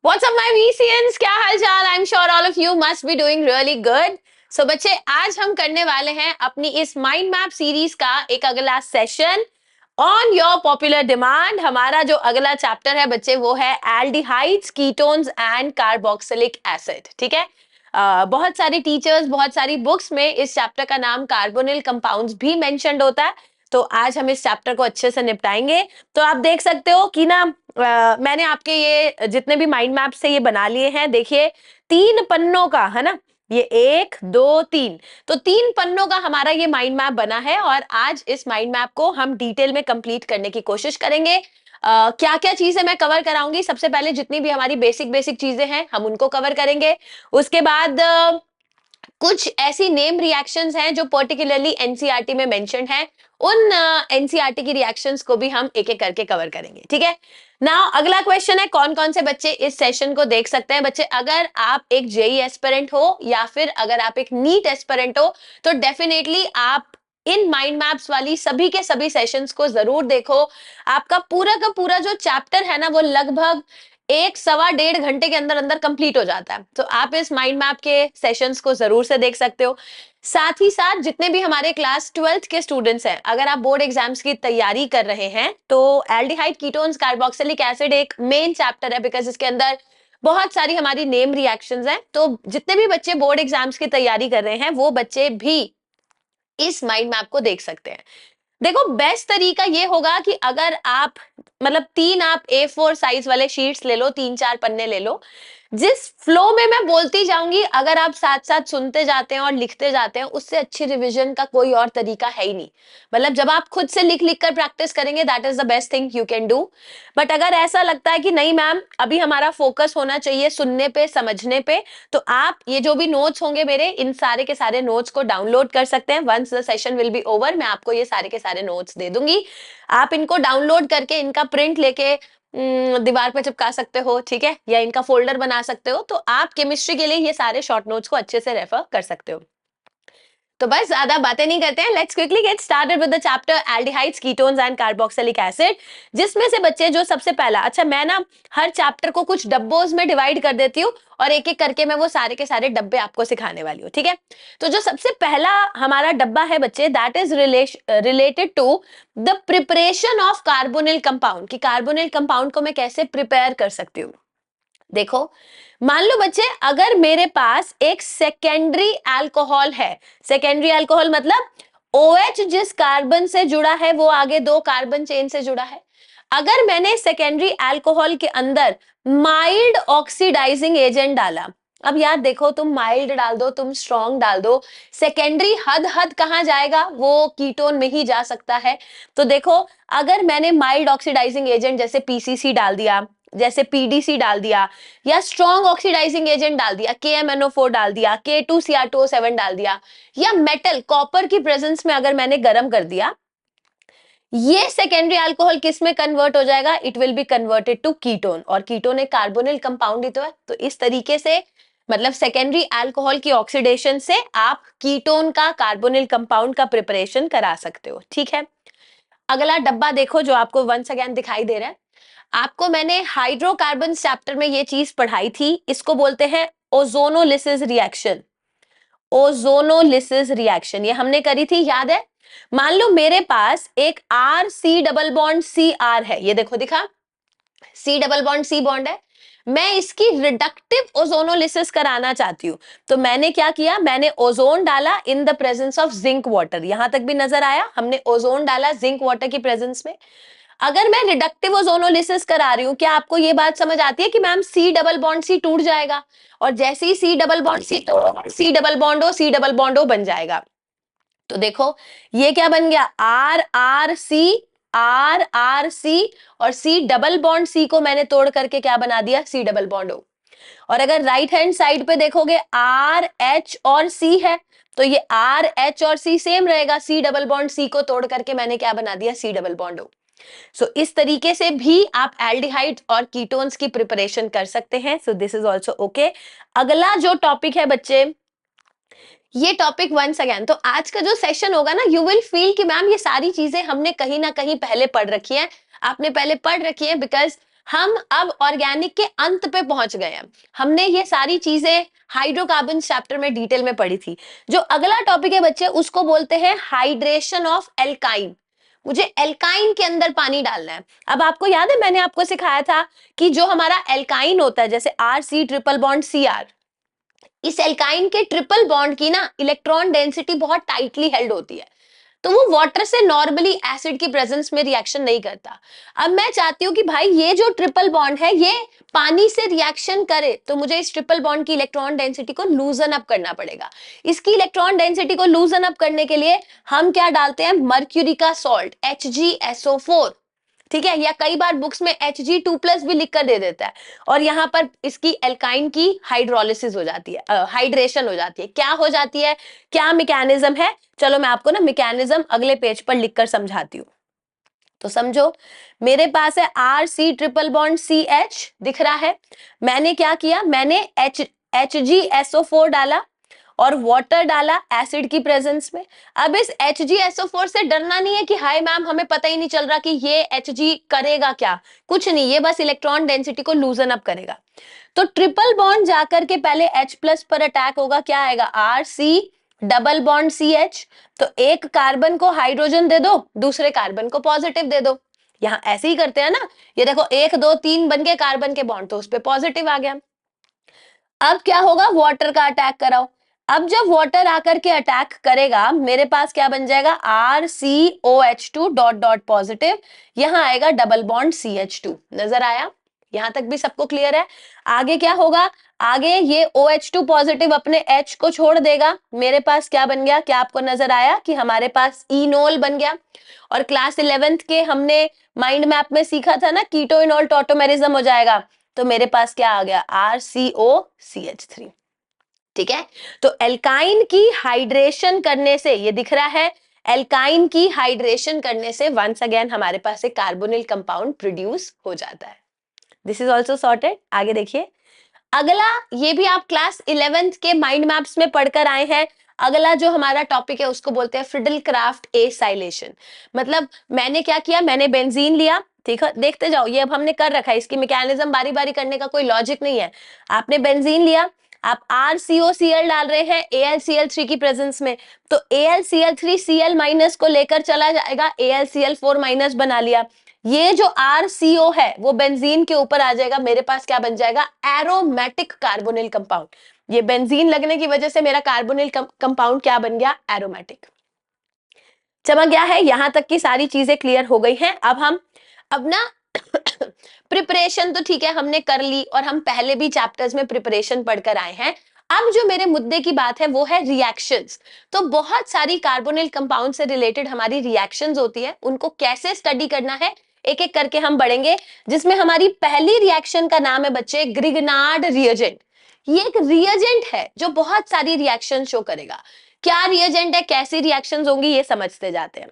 What's up my VCNs? क्या हाल चाल? I'm sure all of you must be doing really good. So बच्चे आज हम करने वाले हैं अपनी इस माइंड मैप सीरीज का एक अगला session on your popular demand. हमारा जो अगला चैप्टर है बच्चे वो है aldehydes, ketones and carboxylic acid. ठीक है। बहुत सारे टीचर्स, बहुत सारी बुक्स में इस चैप्टर का नाम कार्बोनिल कंपाउंड्स भी मेंशन्ड होता है। तो आज हम इस चैप्टर को अच्छे से निपटाएंगे। तो आप देख सकते हो कि ना मैंने आपके ये जितने भी माइंड मैप से ये बना लिए हैं, देखिए 3 पन्नों का है ना, ये 1 2 3, तो 3 पन्नों का हमारा ये माइंड मैप बना है और आज इस माइंड मैप को हम डिटेल में कंप्लीट करने की कोशिश करेंगे। क्या क्या चीजें मैं कवर कराऊंगी? सबसे पहले जितनी भी हमारी बेसिक बेसिक चीजें हैं हम उनको कवर करेंगे। उसके बाद कुछ ऐसी नेम रिएक्शंस हैं जो पर्टिकुलरली एनसीईआरटी में मेंशन्ड हैं, उन एनसीईआरटी की रिएक्शंस को भी हम एक एक करके कवर करेंगे। ठीक है। नाउ अगला क्वेश्चन है, कौन कौन से बच्चे इस सेशन को देख सकते हैं? बच्चे अगर आप एक जेई एस्पिरेंट हो या फिर अगर आप एक नीट एस्पिरेंट हो तो डेफिनेटली आप इन माइंड मैप्स वाली सभी के सभी सेशंस को जरूर देखो। आपका पूरा का पूरा जो चैप्टर है ना वो लगभग 1 सवा 1.5 घंटे के अंदर अंदर कंप्लीट हो जाता है। तो आप इस माइंड मैप के सेशंस को जरूर से देख सकते हो। साथ ही साथ जितने भी हमारे क्लास 12th के स्टूडेंट्स हैं, अगर आप बोर्ड एग्जाम्स की तैयारी कर रहे हैं तो एल्डिहाइड, कीटोन्स, कार्बोक्सिलिक एसिड एक मेन चैप्टर है, बिकॉज इसके अंदर बहुत सारी हमारी नेम रिएक्शंस हैं। तो जितने भी बच्चे बोर्ड एग्जाम्स की तैयारी कर रहे हैं वो बच्चे भी इस माइंड मैप को देख सकते हैं। देखो बेस्ट तरीका ये होगा कि अगर आप मतलब 3 आप A4 साइज वाले शीट्स ले लो, 3 4 पन्ने ले लो। जिस फ्लो में मैं बोलती जाऊंगी अगर आप साथ साथ सुनते जाते हैं और लिखते जाते हैं, उससे अच्छी रिवीजन का कोई और तरीका है ही नहीं। मतलब जब आप खुद से लिख लिख कर प्रैक्टिस करेंगे that is the best thing you can do. But अगर ऐसा लगता है कि नहीं मैम अभी हमारा फोकस होना चाहिए सुनने पे, समझने पे, तो आप ये जो भी नोट्स होंगे मेरे, इन सारे के सारे नोट्स को डाउनलोड कर सकते हैं। Once the session will be over मैं आपको ये सारे के सारे नोट्स दे दूंगी। आप इनको डाउनलोड करके इनका प्रिंट लेके दीवार पे चिपका सकते हो। ठीक है। या इनका फोल्डर बना सकते हो। तो आप केमिस्ट्री के लिए ये सारे शॉर्ट नोट्स को अच्छे से रेफर कर सकते हो। तो बस ज्यादा बातें नहीं करते हैं, let's quickly get started with the chapter aldehydes, ketones and carboxylic acid. जिसमें से बच्चे जो सबसे पहला, अच्छा मैं ना हर चैप्टर को कुछ डब्बोज में डिवाइड कर देती हूँ और एक एक करके मैं वो सारे के सारे डब्बे आपको सिखाने वाली हूँ। ठीक है। तो जो सबसे पहला हमारा डब्बा है बच्चे, that is related to the preparation of carbonyl compound, कि कार्बोनिल कंपाउंड को मैं कैसे प्रिपेयर कर सकती हूँ। देखो मान लो बच्चे अगर मेरे पास एक सेकेंडरी अल्कोहल है, सेकेंडरी अल्कोहल मतलब OH जिस कार्बन से जुड़ा है वो आगे 2 कार्बन चेन से जुड़ा है। अगर मैंने सेकेंडरी अल्कोहल के अंदर माइल्ड ऑक्सीडाइजिंग एजेंट डाला, अब यार देखो तुम माइल्ड डाल दो, तुम स्ट्रॉन्ग डाल दो, सेकेंडरी हद हद कहां जाएगा? वो कीटोन में ही जा सकता है। तो देखो अगर मैंने माइल्ड ऑक्सीडाइजिंग एजेंट जैसे पीसीसी डाल दिया, जैसे पीडीसी डाल दिया, या स्ट्रॉन्ग ऑक्सीडाइजिंग एजेंट डाल दिया, KMNO4 डाल दिया, K2CR2O7 डाल दिया, या मेटल कॉपर की प्रेजेंस में अगर मैंने गर्म कर दिया, ये सेकेंडरी अल्कोहल किस में कन्वर्ट हो जाएगा? It will be converted to ketone, और कीटोन एक कार्बोनिल कंपाउंड ही तो है। तो इस तरीके से मतलब सेकेंडरी अल्कोहल की ऑक्सीडेशन से आप कीटोन का, कार्बोनिल कंपाउंड का प्रिपरेशन करा सकते हो। ठीक है। अगला डब्बा देखो जो आपको वंस अगेन दिखाई दे रहा है। आपको मैंने हाइड्रोकार्बन चैप्टर में ये चीज पढ़ाई थी, इसको बोलते हैं ओजोनोलिसिस रिएक्शन। ओजोनोलिसिस रिएक्शन ये हमने करी थी, याद है? मान लो मेरे पास एक RC डबल बॉन्ड CR है, ये देखो दिखा, C double bond C bond है। मैं इसकी रिडक्टिव ओजोनोलिसिस कराना चाहती हूँ। तो मैंने क्या किया, मैंने ओजोन डाला इन the presence of zinc water. यहां तक भी नजर आया, हमने ओजोन डाला जिंक वाटर की प्रेजेंस में। अगर मैं रिडक्टिव ओजोनोलिसिस करा रही हूँ, क्या आपको ये बात समझ आती है कि ma'am C double bond C टूट जाएगा और जैसे ही C डबल बॉन्ड O बन जाएगा। तो देखो ये क्या बन गया, RRC और C डबल बॉन्ड C को मैंने तोड़ करके क्या बना दिया, C डबल बॉन्ड O। और अगर राइट हैंड साइड पे देखोगे RH और C है, तो ये RH और C सेम रहेगा, C डबल बॉन्ड C को तोड़ करके मैंने क्या बना दिया, C डबल बॉन्ड O। इस तरीके से भी आप एल्डिहाइड और कीटोन्स की प्रिपरेशन कर सकते हैं। सो दिस इज ऑल्सो ओके। अगला जो टॉपिक है बच्चे, ये टॉपिक वंस अगेन, तो आज का जो सेशन होगा ना, यू विल फील कि मैम ये सारी चीजें हमने कहीं ना कहीं पहले पढ़ रखी है, आपने पहले पढ़ रखी है, बिकॉज हम अब ऑर्गेनिक के अंत पे पहुंच गए हैं। हमने ये सारी चीजें हाइड्रोकार्बन चैप्टर में डिटेल में पढ़ी थी। जो अगला टॉपिक है बच्चे, उसको बोलते हैं हाइड्रेशन ऑफ एल्काइन। मुझे एल्काइन के अंदर पानी डालना है। अब आपको याद है मैंने आपको सिखाया था कि जो हमारा एल्काइन होता है, जैसे R C triple bond C R, इस एल्काइन के ट्रिपल बॉन्ड की ना इलेक्ट्रॉन डेंसिटी बहुत टाइटली हेल्ड होती है, तो वो वाटर से नॉर्मली एसिड की प्रेजेंस में रिएक्शन नहीं करता। अब मैं चाहती हूँ कि भाई ये जो ट्रिपल बॉन्ड है ये पानी से रिएक्शन करे, तो मुझे इस ट्रिपल बॉन्ड की इलेक्ट्रॉन डेंसिटी को लूजन अप करना पड़ेगा। इसकी इलेक्ट्रॉन डेंसिटी को लूजन अप करने के लिए हम क्या डालते हैं, मर्क्यूरी का सॉल्ट HgSO4, ठीक है, या कई बार बुक्स में Hg2+ भी लिख कर दे देता है। और यहाँ पर इसकी एल्काइन की हाइड्रोलिसिस हो जाती है, हाइड्रेशन हो जाती है। क्या हो जाती है, क्या मैकेनिज्म है, चलो मैं आपको ना मैकेनिज्म अगले पेज पर लिखकर समझाती हूँ। तो समझो, मेरे पास है RC ट्रिपल बॉन्ड CH दिख रहा है। मैंने क्या किया, मैंने HgSO4 डाला और वाटर डाला एसिड की प्रेजेंस में। अब इस HgSO4 से डरना नहीं है कि हाय मैम हमें पता ही नहीं चल रहा कि ये Hg करेगा क्या, कुछ नहीं, ये बस इलेक्ट्रॉन डेंसिटी को लूजन अप करेगा। तो ट्रिपल बॉन्ड जाकर के पहले H+ पर अटैक होगा, क्या आएगा, RC डबल बॉन्ड CH। तो एक कार्बन को हाइड्रोजन दे दो, दूसरे कार्बन को पॉजिटिव दे दो। यहाँ ऐसे ही करते हैं ना, ये देखो 1 2 3 बन गए कार्बन के बॉन्ड, तो उस पर पॉजिटिव आ गया। अब क्या होगा, वाटर का अटैक कराओ। अब जब वाटर आकर के अटैक करेगा, मेरे पास क्या बन जाएगा, RCOH2 डॉट डॉट पॉजिटिव, यहां आएगा डबल बॉन्ड CH2। नजर आया, यहां तक भी सबको क्लियर है। आगे क्या होगा, आगे ये OH2 पॉजिटिव अपने H को छोड़ देगा, मेरे पास क्या बन गया, क्या आपको नजर आया कि हमारे पास इनोल बन गया। और क्लास 11th के हमने माइंड मैप में सीखा था ना, कीटो इनोल टॉटोमेरिज्म हो जाएगा, तो मेरे पास क्या आ गया, RCOCH3। ठीक है, तो एल्काइन की हाइड्रेशन करने से, ये दिख रहा है, एल्काइन की हाइड्रेशन करने से वंस अगेन हमारे पास एक कार्बोनिल कंपाउंड प्रोड्यूस हो जाता है। This is also sorted. आगे देखिए, अगला, ये भी आप क्लास 11th के माइंड मैप्स में पढ़कर आए हैं। अगला जो हमारा टॉपिक है उसको बोलते हैं फ्रिडल क्राफ्ट एसाइलेशन। मतलब मैंने क्या किया, मैंने बेंजीन लिया, ठीक है, देखते जाओ, ये अब हमने कर रखा है, इसकी मैकेनिज्म बारी बारी करने का कोई लॉजिक नहीं है। आपने बेंजीन लिया, आप RCOCl डाल रहे हैं AlCl3 की प्रेजेंस में, तो AlCl3 Cl- को लेकर चला जाएगा, AlCl4- बना लिया। ये जो RCO है वो बेंजीन के ऊपर आ जाएगा, मेरे पास क्या बन जाएगा, एरोमेटिक कार्बोनिल कंपाउंड। ये बेंजीन लगने की वजह से मेरा कार्बोनिल कंपाउंड क्या बन गया, एरोमेटिक। चमक गया है, यहां तक की सारी चीजें क्लियर हो गई हैं। अब ना प्रिपरेशन तो ठीक है हमने कर ली, और हम पहले भी चैप्टर्स में प्रिपरेशन पढ़कर आए हैं। अब जो मेरे मुद्दे की बात है वो है रिएक्शंस। तो बहुत सारी कार्बोनिल कंपाउंड से रिलेटेड हमारी रिएक्शंस होती है, उनको कैसे स्टडी करना है एक एक करके हम बढ़ेंगे। जिसमें हमारी पहली रिएक्शन का नाम है बच्चे ग्रिगनार्ड रिएजेंट। ये एक रिएजेंट है जो बहुत सारी रिएक्शन शो करेगा। क्या रिएजेंट है, कैसी रिएक्शंस होंगी, ये समझते जाते हैं।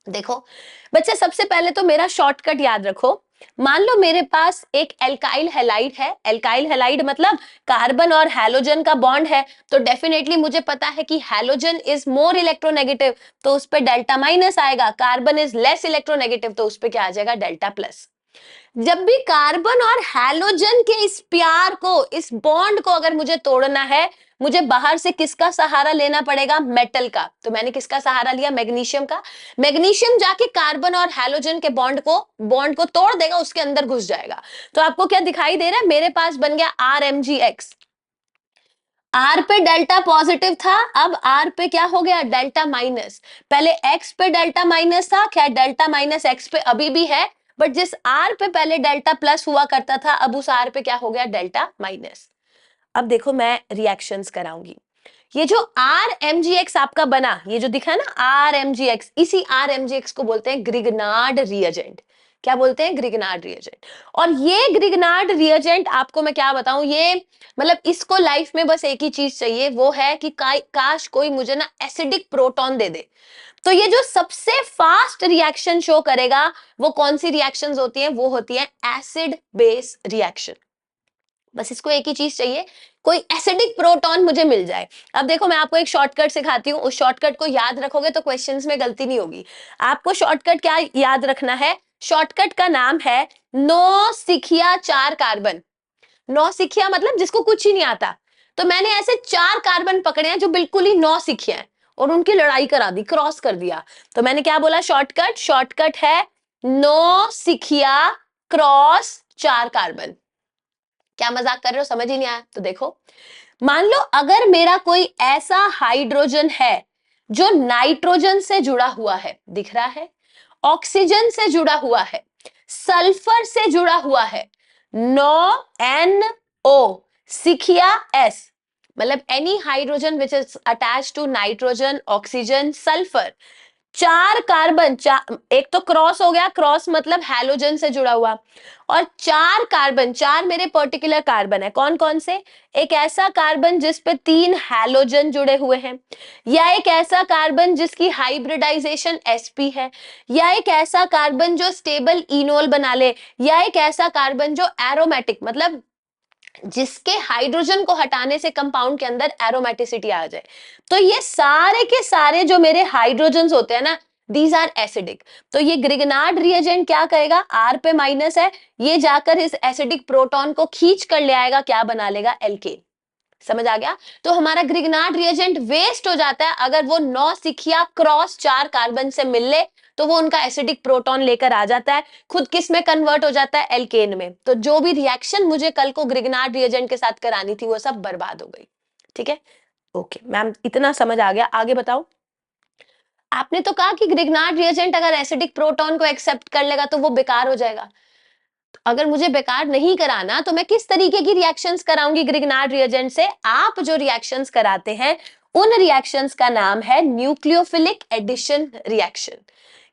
देखो बच्चे, सबसे पहले तो मेरा शॉर्टकट याद रखो। मान लो मेरे पास एक एल्काइल हैलाइड है, एल्काइल हैलाइड मतलब कार्बन और हैलोजन का बॉन्ड है, तो डेफिनेटली मुझे पता है कि हैलोजन इज मोर इलेक्ट्रोनेगेटिव, तो उस पे डेल्टा माइनस आएगा। कार्बन इज लेस इलेक्ट्रोनेगेटिव, तो उस पे क्या आ जाएगा, डेल्टा प्लस। जब भी कार्बन और हैलोजन के इस प्यार को, इस बॉन्ड को अगर मुझे तोड़ना है, मुझे बाहर से किसका सहारा लेना पड़ेगा, मेटल का। तो मैंने किसका सहारा लिया, मैग्नीशियम का। मैग्नीशियम जाके कार्बन और हैलोजन के बॉन्ड को तोड़ देगा, उसके अंदर घुस जाएगा। तो आपको क्या दिखाई दे रहा है, मेरे पास बन गया RMgX। R पे डेल्टा पॉजिटिव था, अब R पे क्या हो गया, डेल्टा माइनस। पहले X पे डेल्टा माइनस था, क्या डेल्टा माइनस X पे अभी भी है, बट जिस R पे पहले डेल्टा प्लस हुआ करता था, अब उस R पे क्या हो गया, डेल्टा माइनस। अब देखो मैं रिएक्शंस कराऊंगी। ये जो RMgX आपका बना, ये जो दिखा है ना RMgX, इसी RMgX को बोलते हैं ग्रिगनार्ड रिएजेंट। क्या बोलते हैं, ग्रिगनार्ड रिएजेंट। और ये ग्रिगनार्ड रिएजेंट आपको मैं क्या बताऊं, ये मतलब इसको लाइफ में बस एक ही चीज चाहिए, वो है कि काश कोई मुझे ना एसिडिक प्रोटॉन दे दे। तो ये जो सबसे फास्ट रिएक्शन शो करेगा, वो कौन सी रिएक्शंस होती हैं, वो होती है एसिड बेस रिएक्शन। बस इसको एक ही चीज चाहिए, कोई एसिडिक प्रोटॉन मुझे मिल जाए। अब देखो मैं आपको एक शॉर्टकट सिखाती हूँ, उस शॉर्टकट को याद रखोगे तो क्वेश्चंस में गलती नहीं होगी। आपको शॉर्टकट क्या याद रखना है, शॉर्टकट का नाम है नौसिखिया 4 कार्बन। नौसिखिया मतलब जिसको कुछ ही नहीं आता। तो मैंने ऐसे 4 कार्बन पकड़े हैं जो बिल्कुल ही नौसिखिया हैं और उनकी लड़ाई करा दी, क्रॉस कर दिया। तो मैंने क्या बोला, शॉर्टकट, शॉर्टकट है नौसिखिया क्रॉस 4 कार्बन। क्या मजाक कर रहे हो, समझ ही नहीं आया? तो देखो, मान लो अगर मेरा कोई ऐसा हाइड्रोजन है जो नाइट्रोजन से जुड़ा हुआ है, दिख रहा है, ऑक्सीजन से जुड़ा हुआ है, सल्फर से जुड़ा हुआ है, नो एन ओ सिखिया एस, मतलब any hydrogen which is attach to nitrogen, oxygen, sulphur, 4 carbon, एक तो क्रॉस हो गया, क्रॉस मतलब हैलोजन से जुड़ा हुआ, और 4 कार्बन, 4 मेरे पर्टिकुलर कार्बन है। कौन कौन से? एक ऐसा कार्बन जिस पे 3 हैलोजन जुड़े हुए हैं, या एक ऐसा कार्बन जिसकी हाइब्रिडाइजेशन sp है, या एक ऐसा कार्बन जो स्टेबल इनोल बना ले, या एक ऐसा कार्बन जो एरोमेटिक मतलब जिसके हाइड्रोजन को हटाने से कंपाउंड के अंदर एरोमेटिसिटी आ जाए। तो ये सारे के सारे जो मेरे हाइड्रोजन्स होते हैं ना, दीज आर एसिडिक। तो ये ग्रिगनार्ड रिएजेंट क्या करेगा, आर पे माइनस है, ये जाकर इस एसिडिक प्रोटॉन को खींच कर ले आएगा, क्या बना लेगा, एल्केन। समझ आ गया? तो हमारा ग्रिगनार्ड रिएजेंट वेस्ट हो जाता है अगर वो नौसिखिया क्रॉस 4 कार्बन से मिल ले, तो वो उनका एसिडिक प्रोटॉन लेकर आ जाता है, खुद किस में कन्वर्ट हो जाता है, एल्केन में। तो जो भी रिएक्शन मुझे कल को ग्रिगनार्ड रिएजेंट के साथ करानी थी वो सब बर्बाद हो गई। ठीक है, ओके मैम, इतना समझ आ गया, आगे बताओ। आपने तो कहा कि ग्रिगनार्ड रिएजेंट अगर एसिडिक प्रोटॉन को एक्सेप्ट कर लेगा तो वो बेकार हो जाएगा। अगर मुझे बेकार नहीं कराना तो मैं किस तरीके की रिएक्शंस कराऊंगी ग्रिगनार्ड रिएजेंट से? आप जो रिएक्शंस कराते हैं उन रिएक्शंस का नाम है न्यूक्लियोफिलिक एडिशन रिएक्शन।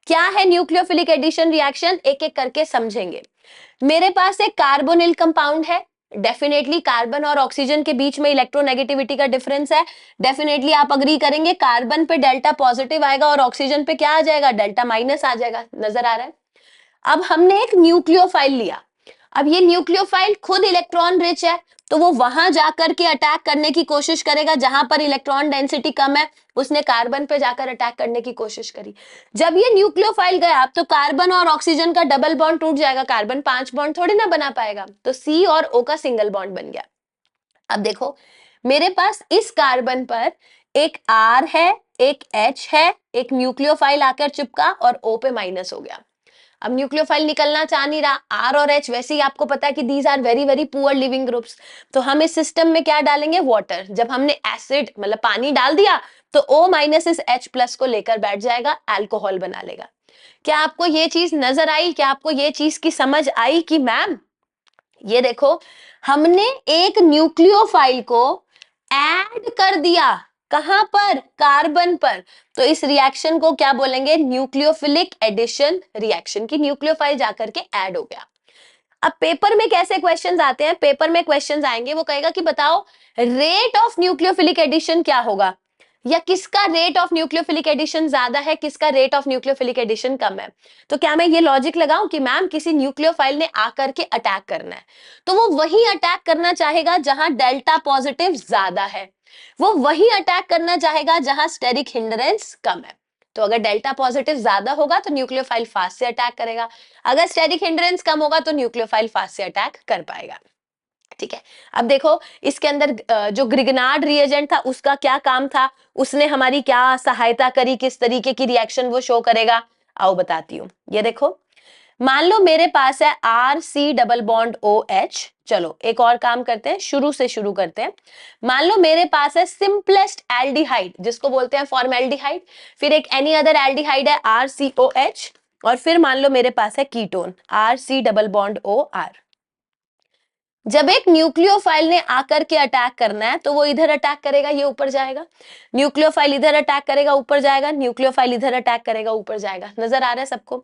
क्या है न्यूक्लियोफिलिक एडिशन रिएक्शन, एक एक करके समझेंगे। मेरे पास एक कार्बोनिल कंपाउंड है, डेफिनेटली कार्बन और ऑक्सीजन के बीच में इलेक्ट्रोनेगेटिविटी का डिफरेंस है, डेफिनेटली आप अग्री करेंगे, कार्बन पे डेल्टा पॉजिटिव आएगा और ऑक्सीजन पे क्या आ जाएगा, डेल्टा माइनस आ जाएगा। नजर आ रहा है? अब हमने एक न्यूक्लियोफाइल लिया, अब ये न्यूक्लियोफाइल खुद इलेक्ट्रॉन रिच है, तो वो वहां जाकर के अटैक करने की कोशिश करेगा जहां पर इलेक्ट्रॉन डेंसिटी कम है। उसने कार्बन पे जाकर अटैक करने की कोशिश करी। जब ये न्यूक्लियोफाइल गया तो कार्बन और ऑक्सीजन का डबल बॉन्ड टूट जाएगा, कार्बन 5 बॉन्ड थोड़ी ना बना पाएगा, तो सी और ओ का सिंगल बॉन्ड बन गया। अब देखो, मेरे पास इस कार्बन पर एक आर है, एक एच है, एक न्यूक्लियोफाइल आकर चिपका और ओ पे माइनस हो गया। अब न्यूक्लियोफाइल निकलना चाह नहीं रहा, आर और एच वैसे ही आपको पता है कि these are very very poor leaving groups, तो हम इस सिस्टम में क्या डालेंगे, वाटर। जब हमने एसिड मतलब पानी डाल दिया तो O माइनस इस H प्लस को लेकर बैठ जाएगा, अल्कोहल बना लेगा। क्या आपको ये चीज नजर आई? क्या आपको ये चीज की समझ आई कि मैम ये देखो, हमने एक न्यूक्लियोफाइल को ऐड कर दिया, कहां पर, कार्बन पर, तो इस रिएक्शन को क्या बोलेंगे, न्यूक्लियोफिलिक एडिशन रिएक्शन, की न्यूक्लियोफाइल जाकर के ऐड हो गया। अब पेपर में कैसे क्वेश्चंस आते हैं, पेपर में क्वेश्चंस आएंगे, वो कहेगा कि बताओ रेट ऑफ न्यूक्लियोफिलिक एडिशन क्या होगा, या किसका रेट ऑफ न्यूक्लियोफिलिक एडिशन ज्यादा है, किसका रेट ऑफ न्यूक्लियोफिलिक एडिशन कम है। तो क्या मैं ये लॉजिक लगाऊं कि मैम किसी न्यूक्लियोफाइल ने आकर के अटैक करना है, तो वो वही अटैक करना चाहेगा जहां डेल्टा पॉजिटिव ज्यादा है, वो वही अटैक करना चाहेगा जहां स्टेरिक हिंड्रेंस कम है। तो अगर डेल्टा पॉजिटिव ज्यादा होगा तो न्यूक्लियोफाइल फास्ट से अटैक करेगा, अगर स्टेरिक हिंड्रेंस कम होगा तो न्यूक्लियोफाइल फास्ट से अटैक कर पाएगा। ठीक है, अब देखो इसके अंदर जो ग्रिगनार्ड रिएजेंट था उसका क्या काम था, उसने हमारी क्या सहायता करी, किस तरीके की रिएक्शन वो शो करेगा, आओ बताती हूँ। ये देखो, मान लो मेरे पास है R C double bond O H, चलो एक और काम करते हैं, शुरू से शुरू करते हैं। मान लो मेरे पास है सिंपलेस्ट एल्डिहाइड जिसको बोलते हैं फॉर्मेल्डिहाइड, फिर एक एनी अदर एल्डिहाइड है आर सी ओ एच, और फिर मान लो मेरे पास है ketone R C double bond O R. जब एक न्यूक्लियोफाइल ने आकर के अटैक करना है तो वो इधर अटैक करेगा, ये ऊपर जाएगा, न्यूक्लियोफाइल इधर अटैक करेगा, ऊपर जाएगा, न्यूक्लियोफाइल इधर अटैक करेगा, ऊपर जाएगा। नजर आ रहा है सबको?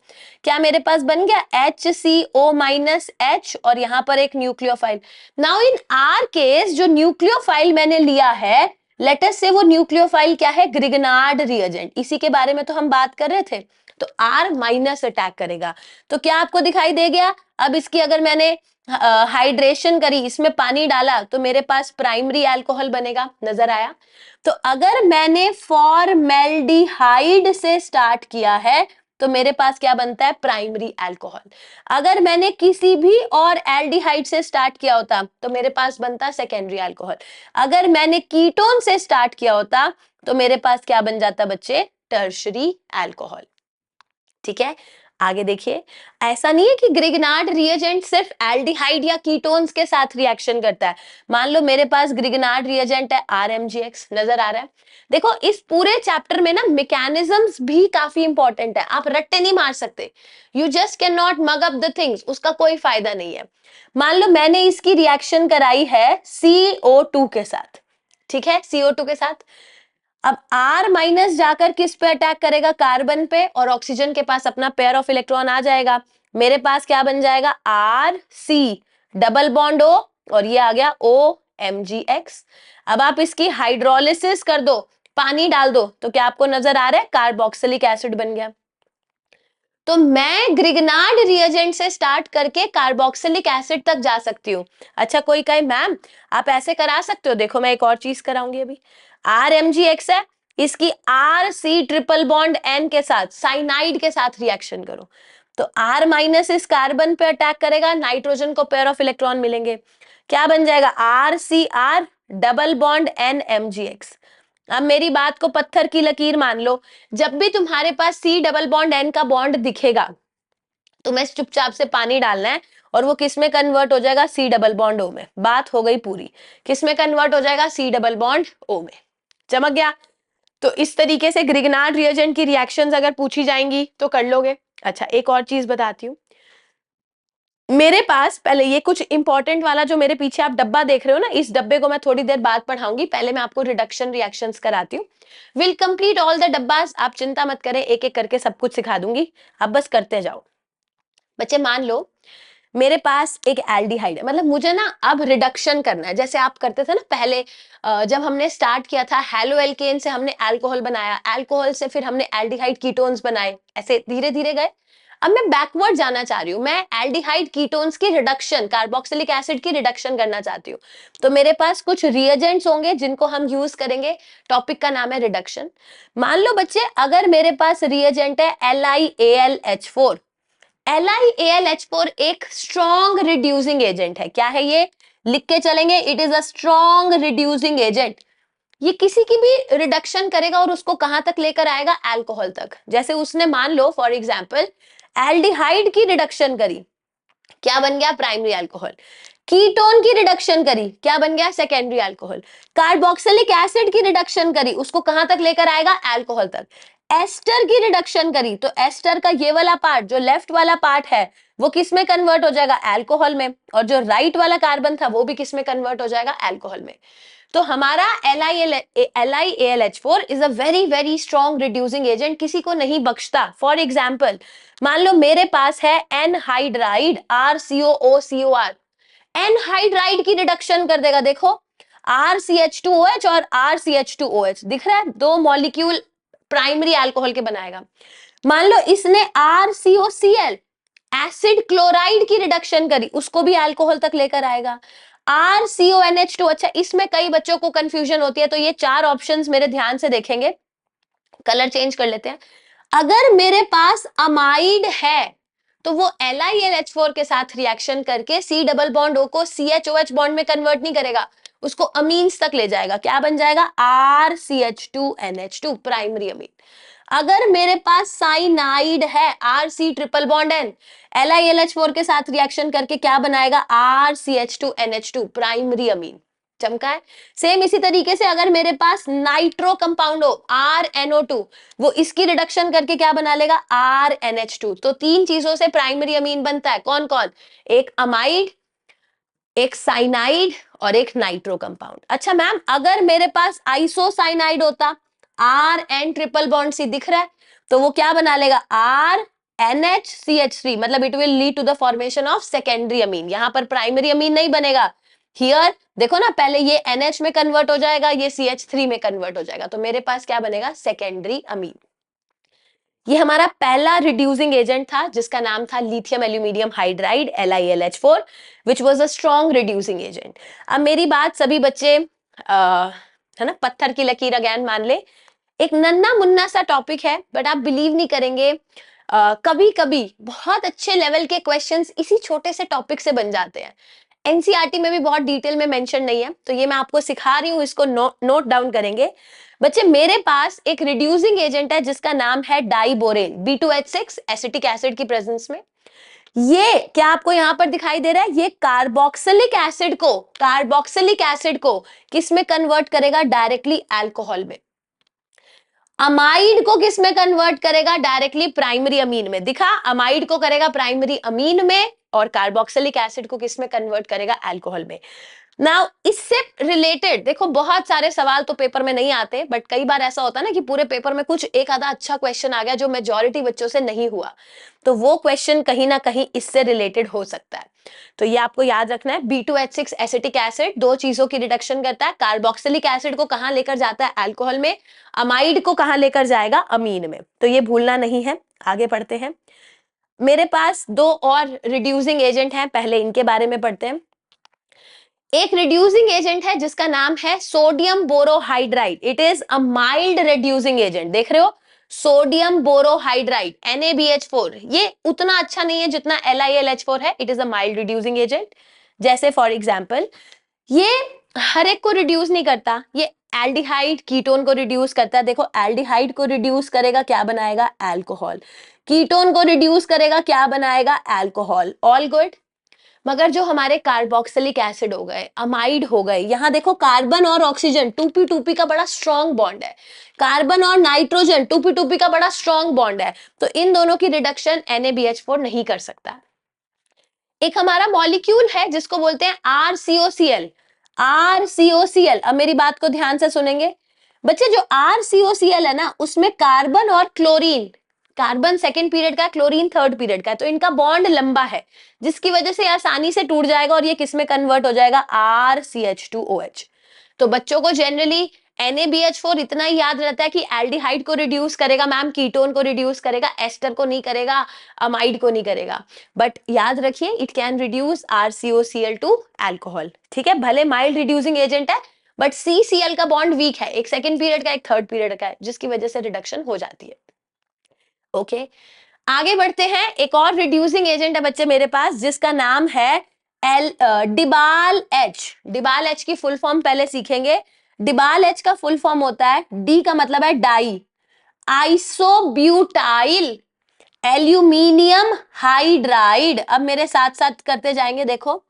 क्या मेरे पास बन गया HCO माइनस H और यहाँ पर एक nucleophile. Now in are case जो न्यूक्लियोफाइल मैंने लिया है, लेट अस से वो न्यूक्लियोफाइल क्या है, ग्रिगनार्ड रिएजेंट, इसी के बारे में तो हम बात कर रहे थे। तो R माइनस अटैक करेगा, तो क्या आपको दिखाई दे गया? अब इसकी अगर मैंने हाइड्रेशन करी, इसमें पानी डाला, तो मेरे पास प्राइमरी अल्कोहल बनेगा। नजर आया? तो अगर मैंने फॉर्मेल्डिहाइड से स्टार्ट किया है तो मेरे पास क्या बनता है, प्राइमरी अल्कोहल। अगर मैंने किसी भी और एल्डिहाइड से स्टार्ट किया होता तो मेरे पास बनता सेकेंडरी अल्कोहल। अगर मैंने कीटोन से स्टार्ट किया होता तो मेरे पास क्या बन जाता बच्चे, टर्शरी अल्कोहल। ठीक है, आगे देखिए, ऐसा नहीं है कि ग्रिग्नार्ड रिएजेंट सिर्फ एल्डिहाइड या कीटोन्स के साथ रिएक्शन करता है। मान लो मेरे पास ग्रिग्नार्ड रिएजेंट है RMgX, नजर आ रहा है। देखो इस पूरे चैप्टर में ना मैकेनिज्म्स भी काफी इंपॉर्टेंट है, आप रट्टे नहीं मार सकते। You just can not mug up the things, उसका कोई फायदा नहीं है। मान लो मैंने इसकी रिएक्शन कराई है CO2 के साथ, ठीक है, CO2 के साथ। अब R माइनस जाकर किस पे अटैक करेगा, कार्बन पे, और ऑक्सीजन के पास अपना पेयर ऑफ इलेक्ट्रॉन आ जाएगा। मेरे पास क्या बन जाएगा, RC डबल बॉन्ड O, और ये आ गया OMgX। अब आप इसकी हाइड्रोलिसिस कर दो, पानी डाल दो, तो क्या आपको नजर आ रहा है, कार्बोक्सिलिक एसिड बन गया। तो मैं ग्रिग्नार्ड रिएजेंट से स्टार्ट करके कार्बोक्सिलिक एसिड तक जा सकती हूँ। अच्छा कोई कहे मैम आप ऐसे करा सकते हो, देखो मैं एक और चीज कराऊंगी अभी। RMgX है, इसकी RC ट्रिपल बॉन्ड N के साथ, साइनाइड के साथ रिएक्शन करो, तो R माइनस इस कार्बन पे अटैक करेगा, नाइट्रोजन को पेयर ऑफ इलेक्ट्रॉन मिलेंगे, क्या बन जाएगा, RCr डबल बॉन्ड NMgX। अब मेरी बात को पत्थर की लकीर मान लो, जब भी तुम्हारे पास C डबल बॉन्ड N का बॉन्ड दिखेगा तुम्हें चुपचाप से पानी डालना है, और वो किस में कन्वर्ट हो जाएगा, C डबल बॉन्ड O में। बात हो गई पूरी, किस में कन्वर्ट हो जाएगा, C डबल बॉन्ड O में। चमक गया। तो इस तरीके से ग्रिग्नार्ड रिएजेंट की रिएक्शंस अगर पूछी जाएंगी तो कर लोगे। अच्छा एक और चीज बताती हूँ, मेरे पास पहले ये कुछ इंपॉर्टेंट वाला जो मेरे पीछे आप डब्बा देख रहे हो ना, इस डब्बे को मैं थोड़ी देर बाद पढ़ाऊंगी, पहले मैं आपको रिडक्शन रिएक्शंस कराती हूँ। Will complete all the dabbas, आप चिंता मत करें, एक एक करके सब कुछ सिखा दूंगी, आप बस करते जाओ। बच्चे मान लो मेरे पास एक एल्डिहाइड है, मतलब मुझे ना अब रिडक्शन करना है, जैसे आप करते थे ना पहले, जब हमने स्टार्ट किया था हेलो एल्केन से हमने अल्कोहल बनाया, अल्कोहल से फिर हमने एल्डिहाइड कीटोन्स बनाए, ऐसे धीरे धीरे गए। अब मैं बैकवर्ड जाना चाह रही हूँ, मैं एल्डिहाइड कीटोन्स की रिडक्शन, कार्बोक्सिलिक एसिड की रिडक्शन करना चाहती हूँ। तो मेरे पास कुछ रिएजेंट्स होंगे जिनको हम यूज करेंगे, टॉपिक का नाम है रिडक्शन। मान लो बच्चे अगर मेरे पास रिएजेंट है LiAlH4, LiAlH4 एक स्ट्रॉन्ग रिड्यूसिंग एजेंट है, क्या है ये, लिख के चलेंगे, it is a strong reducing agent. ये किसी की भी रिडक्शन करेगा और उसको कहां तक लेकर आएगा, अल्कोहल तक। जैसे उसने मान लो फॉर एग्जांपल एल्डिहाइड की रिडक्शन करी, क्या बन गया, प्राइमरी अल्कोहल। कीटोन की रिडक्शन करी, क्या बन गया, सेकेंडरी अल्कोहल। कार्बोक्सिलिक एसिड की रिडक्शन करी, उसको कहां तक लेकर आएगा, अल्कोहल तक। एस्टर की रिडक्शन करी तो एस्टर का ये वाला पार्ट, जो लेफ्ट वाला पार्ट है, वो किस में कन्वर्ट हो जाएगा, अल्कोहल में, और जो राइट वाला कार्बन था वो भी किस में कन्वर्ट हो जाएगा, अल्कोहल में। तो हमारा LiAlH4 is a very very strong reducing agent, किसी को नहीं बख्शता। फॉर एग्जाम्पल मान लो मेरे पास है एनहाइड्राइड RCOOCOR, एनहाइड्राइड की रिडक्शन कर देगा, देखो RCH2OH और RCH2OH दिख रहा है, दो मॉलिक्यूल प्राइमरी अल्कोहल के बनाएगा। मान लो इसने RCOCl एसिड क्लोराइड की रिडक्शन करी, उसको भी अल्कोहल तक लेकर आएगा। RCONH2, अच्छा इसमें कई बच्चों को कंफ्यूजन होती है, तो ये चार ऑप्शंस मेरे ध्यान से देखेंगे, कलर चेंज कर लेते हैं। अगर मेरे पास अमाइड है तो वो LiAlH4 के साथ रिएक्शन करके C डबल बॉन्ड O को CHOH बॉन्ड में कन्वर्ट नहीं करेगा, उसको अमीन्स तक ले जाएगा, क्या बन जाएगा, RCH2NH2 प्राइमरी अमीन। अगर मेरे पास साइनाइड है RC triple bond N, LiAlH4 के साथ रिएक्शन करके क्या बनाएगा, RCH2NH2 प्राइमरी अमीन। चमका है। सेम इसी तरीके से अगर मेरे पास नाइट्रो कंपाउंड हो RNO2, वो इसकी रिडक्शन करके क्या बना लेगा, RNH2। तो तीन चीजों से प्राइमरी अमीन बनता है, कौन कौन, एक अमाइड, एक साइनाइड और एक नाइट्रो कंपाउंड। अच्छा मैम अगर मेरे पास आइसोसाइनाइड होता, RN ट्रिपल बॉन्ड C दिख रहा है, तो वो क्या बना लेगा, RNHCH3, मतलब it will lead to the formation of secondary amine, यहां पर प्राइमरी अमीन नहीं बनेगा। हियर देखो ना, पहले ये NH में कन्वर्ट हो जाएगा, ये CH3 में कन्वर्ट हो जाएगा, तो मेरे पास क्या बनेगा, सेकेंडरी अमीन। ये हमारा पहला रिड्यूसिंग एजेंट था जिसका नाम था lithium aluminium hydride LiAlH4, which was a strong reducing agent. अब मेरी बात सभी बच्चे है ना, पत्थर की लकीर अगेन मान ले, एक नन्ना मुन्ना सा टॉपिक है, बट आप बिलीव नहीं करेंगे, कभी कभी बहुत अच्छे लेवल के क्वेश्चंस इसी छोटे से टॉपिक से बन जाते हैं। एनसीईआरटी में भी बहुत डिटेल में मेंशन नहीं है, तो ये मैं आपको सिखा रही हूँ, इसको नोट डाउन करेंगे। बच्चे मेरे पास एक रिड्यूसिंग एजेंट है जिसका नाम है डाइबोरेन, B2H6 एसिटिक एसिड की प्रेजेंस में। ये क्या आपको यहां पर दिखाई दे रहा है, ये कार्बोक्सिलिक एसिड को किस में कन्वर्ट करेगा, डायरेक्टली अल्कोहल में। अमाइड को किस में कन्वर्ट करेगा, डायरेक्टली प्राइमरी अमीन में। दिखा, अमाइड को करेगा प्राइमरी अमीन में और कार्बोक्सिलिक एसिड को किस में कन्वर्ट करेगा, अल्कोहल में। नाउ इससे रिलेटेड देखो बहुत सारे सवाल तो पेपर में नहीं आते, बट कई बार ऐसा होता है ना कि पूरे पेपर में कुछ एक आधा अच्छा क्वेश्चन आ गया जो मेजॉरिटी बच्चों से नहीं हुआ, तो वो क्वेश्चन कहीं ना कहीं इससे रिलेटेड हो सकता है। तो ये आपको याद रखना है, B2H6 एसिटिक एसिड दो चीजों की रिडक्शन करता है। कार्बोक्सिलिक एसिड को कहां लेकर जाता है, अल्कोहल में। अमाइड को कहां लेकर जाएगा, अमीन में। तो ये भूलना नहीं है। आगे पढ़ते हैं। मेरे पास दो और रिड्यूसिंग एजेंट हैं, पहले इनके बारे में पढ़ते हैं। एक रिड्यूसिंग एजेंट है जिसका नाम है sodium borohydride. It is a mild reducing agent. देख रहे हो, सोडियम बोरोहाइड्राइड NaBH4, ये उतना अच्छा नहीं है जितना LiLH4 है। It is a mild reducing agent. जैसे फॉर एग्जांपल, ये हर एक को रिड्यूस नहीं करता, ये एल्डिहाइड कीटोन को रिड्यूस करता है। देखो, एल्डिहाइड को रिड्यूस करेगा, क्या बनाएगा, अल्कोहल। कीटोन को रिड्यूस करेगा, क्या बनाएगा, अल्कोहल। All good. मगर जो हमारे कार्बोक्सिलिक एसिड हो गए, अमाइड हो गए, यहां देखो कार्बन और ऑक्सीजन 2p2p का बड़ा स्ट्रॉन्ग बॉन्ड है, कार्बन और नाइट्रोजन 2p2p का बड़ा स्ट्रॉन्ग बॉन्ड है, तो इन दोनों की रिडक्शन NaBH4 नहीं कर सकता। एक हमारा मॉलिक्यूल है जिसको बोलते हैं RCOCl। RCOCl, अब मेरी बात को ध्यान से सुनेंगे बच्चे। जो RCOCl है ना, उसमें कार्बन और क्लोरीन, कार्बन सेकेंड पीरियड का, क्लोरीन थर्ड पीरियड का है, तो इनका बॉन्ड लंबा है जिसकी वजह से आसानी से टूट जाएगा और ये किस में कन्वर्ट हो जाएगा, RCH2OH। तो बच्चों को जनरली NaBH4 इतना ही याद रहता है कि एल्डिहाइड को रिड्यूस करेगा मैम, कीटोन को रिड्यूस करेगा, एस्टर को नहीं करेगा, अमाइड को नहीं करेगा। बट याद रखिए, it can reduce RCOCl to alcohol. ठीक है, भले माइल्ड रिड्यूसिंग एजेंट है, बट CCl का बॉन्ड वीक है, एक सेकेंड पीरियड का, एक थर्ड पीरियड का है, जिसकी वजह से रिडक्शन हो जाती है। ओके, आगे बढ़ते हैं। एक और रिड्यूसिंग एजेंट है बच्चे मेरे पास जिसका नाम है डिबाल एच। डिबाल एच की फुल फॉर्म पहले सीखेंगे। डिबाल एच का फुल फॉर्म होता है, डी का मतलब है डाई, आइसोब्यूटाइल एल्यूमिनियम हाइड्राइड। अब मेरे साथ साथ करते जाएंगे, देखो,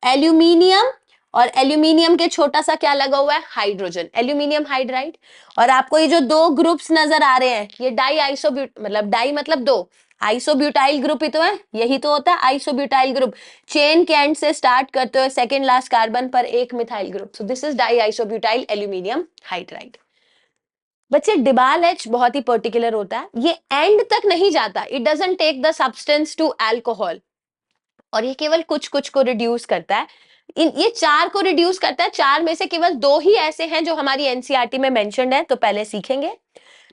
एल्यूमिनियम और एल्यूमिनियम के छोटा सा क्या लगा हुआ है, हाइड्रोजन, एल्यूमिनियम हाइड्राइड। और आपको ये जो दो ग्रुप्स नजर आ रहे हैं, ये डाई आइसोब्यूट, मतलब डाई मतलब दो, आइसोब्यूटाइल ग्रुप ही तो है, यही तो होता है आइसोब्यूटाइल ग्रुप। चेन के एंड से स्टार्ट करते हुए सेकेंड लास्ट कार्बन पर एक methyl group, so this is die isobutyl aluminium hydride. बच्चे डिबाल एच बहुत ही पर्टिकुलर होता है, ये एंड तक नहीं जाता, it doesn't take the substance to alcohol, और ये केवल कुछ कुछ को रिड्यूस करता है। ये चार को रिड्यूस करता है, चार में से केवल दो ही ऐसे हैं जो हमारी एनसीईआरटी में मेंशन्ड है, तो पहले सीखेंगे।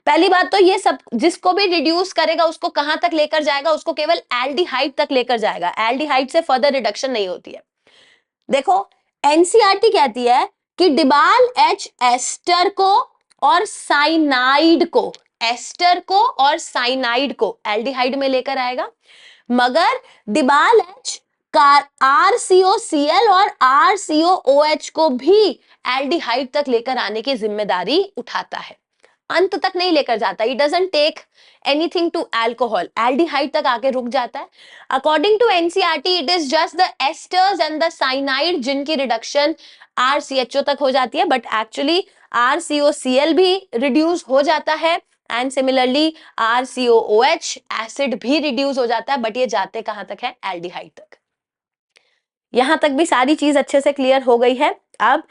पहली बात तो ये सब जिसको भी रिड्यूस करेगा उसको कहां तक लेकर जाएगा, उसको केवल एल्डिहाइड तक लेकर जाएगा, एल्डिहाइड से फर्दर रिडक्शन नहीं होती है। देखो, एनसीईआरटी कहती है कि डिबाल एच एस्टर को और साइनाइड को, एस्टर को और साइनाइड को एल्डिहाइड में लेकर आएगा, मगर डिबाल एच RCOCl और RCOOH को भी एल्डिहाइड तक लेकर आने की जिम्मेदारी उठाता है, अंत तक नहीं लेकर जाता। It doesn't take anything to alcohol, aldehyde तक आके रुक जाता है। According to NCERT, it is just the esters and the cyanide जिनकी रिडक्शन RCHO तक हो जाती है, बट एक्चुअली RCOCl भी रिड्यूस हो जाता है, एंड सिमिलरली RCOOH एसिड भी रिड्यूस हो जाता है, बट ये जाते कहां तक है, एल्डिहाइड तक। यहां तक भी सारी चीज अच्छे से क्लियर हो गई है। अब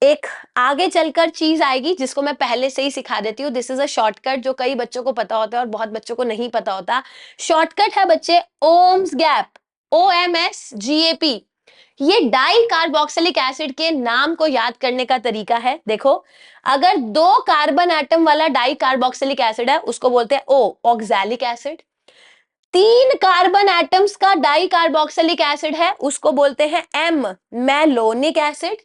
एक आगे चलकर चीज आएगी जिसको मैं पहले से ही सिखा देती हूँ। दिस इज अ शॉर्टकट जो कई बच्चों को पता होता है और बहुत बच्चों को नहीं पता होता। शॉर्टकट है बच्चे, ओम्स गैप, OMSGAP। ये डाई कार्बोक्सिलिक एसिड के नाम को याद करने का तरीका है। देखो, अगर दो कार्बन एटम वाला डाई कार्बोक्सिलिक एसिड है उसको बोलते हैं O, ऑक्सैलिक एसिड। तीन कार्बन एटम्स का डाई कार्बोक्सिलिक एसिड है उसको बोलते हैं M, मैलोनिक एसिड।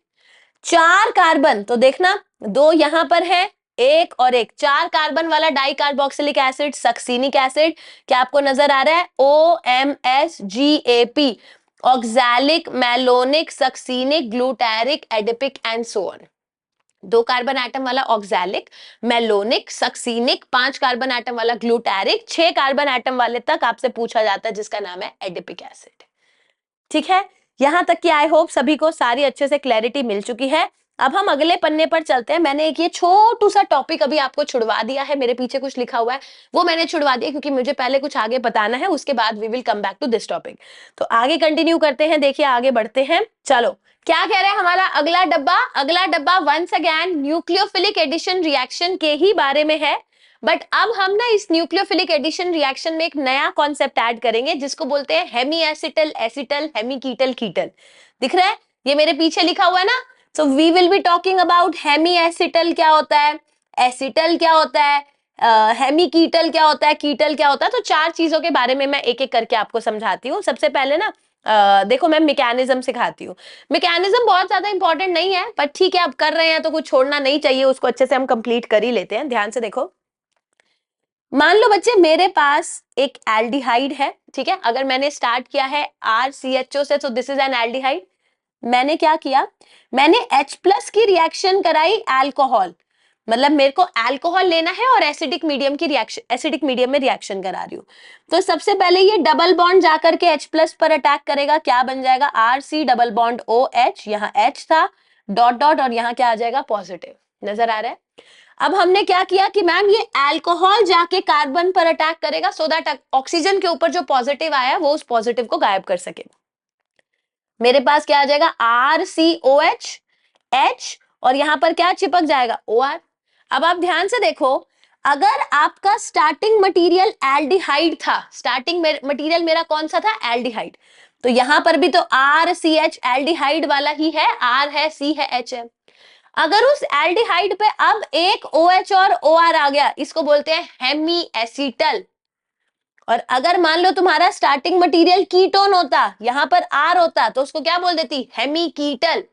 चार कार्बन, तो देखना दो यहां पर है एक और एक, 4 कार्बन वाला di carboxylic acid succinic acid, क्या आपको नजर आ रहा है? OMSGAP, oxalic malonic succinic glutaric adipic and so on. 2 carbon atom वाला oxalic, malonic, succinic, 5 carbon atom वाला ग्लूटारिक, 6 कार्बन एटम वाले तक आपसे पूछा जाता है जिसका नाम है एडिपिक एसिड। ठीक है, यहां तक कि आई होप सभी को सारी अच्छे से क्लैरिटी मिल चुकी है। अब हम अगले पन्ने पर चलते हैं। मैंने एक ये छोटू सा टॉपिक अभी आपको छुड़वा दिया है, मेरे पीछे कुछ लिखा हुआ है वो मैंने छुड़वा दिया क्योंकि मुझे पहले कुछ आगे बताना है, उसके बाद we will come back to this topic. तो आगे कंटिन्यू करते हैं, देखिए आगे बढ़ते हैं। चलो, क्या कह रहे हैं हमारा अगला डब्बा? अगला डब्बा once again nucleophilic addition reaction के ही बारे में है, बट अब हम ना इस न्यूक्लियोफिलिक एडिशन रिएक्शन में एक नया कॉन्सेप्ट ऐड करेंगे जिसको बोलते हैं Hemy acetal acetal hemi ketal कीटल। दिख रहा है ये मेरे पीछे लिखा हुआ है ना? So we will be talking about hemi acetal क्या होता है, एसिटल क्या होता है, हेमी कीटल क्या होता है, कीटल क्या होता है। तो 4 चीजों के बारे में मैं एक एक करके आपको समझाती हूँ। सबसे पहले ना देखो मैं मैकेनिज्म सिखाती हूँ। मैकेनिज्म बहुत ज्यादा इंपॉर्टेंट नहीं है, पर ठीक है अब कर रहे हैं तो कुछ छोड़ना नहीं चाहिए, उसको अच्छे से हम कंप्लीट कर ही लेते हैं। ध्यान से देखो, मान लो बच्चे मेरे पास एक एल्डिहाइड है, ठीक है। अगर मैंने स्टार्ट किया है RCHO से, तो दिस इज एन एल्डिहाइड। मैंने क्या किया, मैंने H+ की रिएक्शन कराई अल्कोहल, मतलब मेरे को अल्कोहल लेना है और एसिडिक मीडियम की रिएक्शन, एसिडिक मीडियम में रिएक्शन करा रही हूँ। तो सबसे पहले ये डबल बॉन्ड जाकर के H+ पर अटैक करेगा, क्या बन जाएगा? RC डबल बॉन्ड OH, यहाँ H था डॉट डॉट और यहाँ क्या आ जाएगा? पॉजिटिव। नजर आ रहा है? अब हमने क्या किया कि मैम ये अल्कोहल जाके कार्बन पर अटैक करेगा सो दैट ऑक्सीजन के ऊपर जो पॉजिटिव आया वो उस पॉजिटिव को गायब कर सके। मेरे पास क्या आ जाएगा? RCOH H और यहां पर क्या चिपक जाएगा? OR। अब आप ध्यान से देखो, अगर आपका स्टार्टिंग मटेरियल एल्डिहाइड था, स्टार्टिंग मटेरियल मेरा कौन सा था? एल्डिहाइड, तो यहां पर भी तो RCH एल्डिहाइड वाला ही है, R है, C है, H है। अगर उस एल्डिहाइड पे अब एक OH और OR आ गया, इसको बोलते हैं हेमी एसिटल। और अगर मान लो तुम्हारा स्टार्टिंग मटेरियल कीटोन होता, यहां पर R होता, तो उसको क्या बोल देती? हेमी कीटल।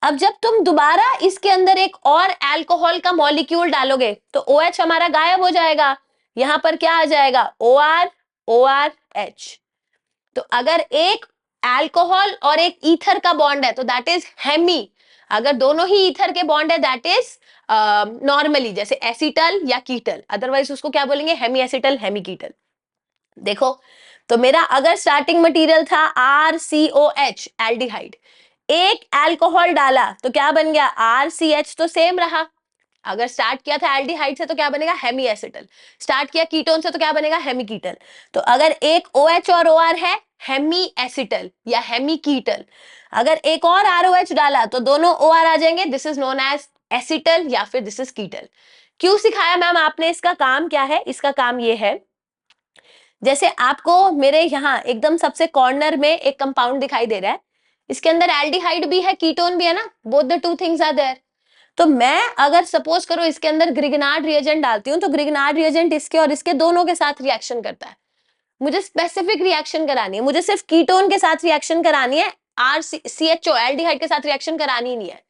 अब जब तुम दोबारा इसके अंदर एक और अल्कोहल का मॉलिक्यूल डालोगे तो OH हमारा गायब हो जाएगा, यहां पर क्या आ जाएगा? OR OR H। तो अगर एक अल्कोहल और एक ईथर का बॉन्ड है तो दैट इज हेमी। अगर दोनों ही ईथर के बॉन्ड है दैट इज नॉर्मली जैसे एसिटल या कीटल, अदरवाइज उसको क्या बोलेंगे? Hemi acetal hemi ketal. देखो, तो मेरा अगर स्टार्टिंग मटेरियल था RCOH एल्डिहाइड, एक अल्कोहल डाला तो क्या बन गया? RCH तो सेम रहा। अगर स्टार्ट किया था एल्डिहाइड से तो क्या बनेगा? Hemi acetal. स्टार्ट किया कीटोन से तो क्या बनेगा? Hemi ketal. तो अगर एक OH और OR है, हेमी एसिटल या हेमी कीटल। अगर एक और ROH डाला तो दोनों OR आ जाएंगे, this is known as acetal या फिर दिस इज कीटल। क्यों सिखाया मैम आपने? इसका काम क्या है? इसका काम ये है, जैसे आपको मेरे यहाँ एकदम सबसे कॉर्नर में एक कंपाउंड दिखाई दे रहा है, इसके अंदर एल्डिहाइड भी है कीटोन भी है ना, both the two things are there. तो मैं अगर सपोज करो इसके अंदर ग्रिगनार्ड रिएजेंट डालती हूँ तो ग्रिगनार्ड रिएजेंट इसके और इसके दोनों के साथ रिएक्शन करता है। मुझे स्पेसिफिक रिएक्शन करानी है, मुझे सिर्फ कीटोन के साथ रिएक्शन करानी है, RCHO एल्डिहाइड के साथ रिएक्शन करानी नहीं है।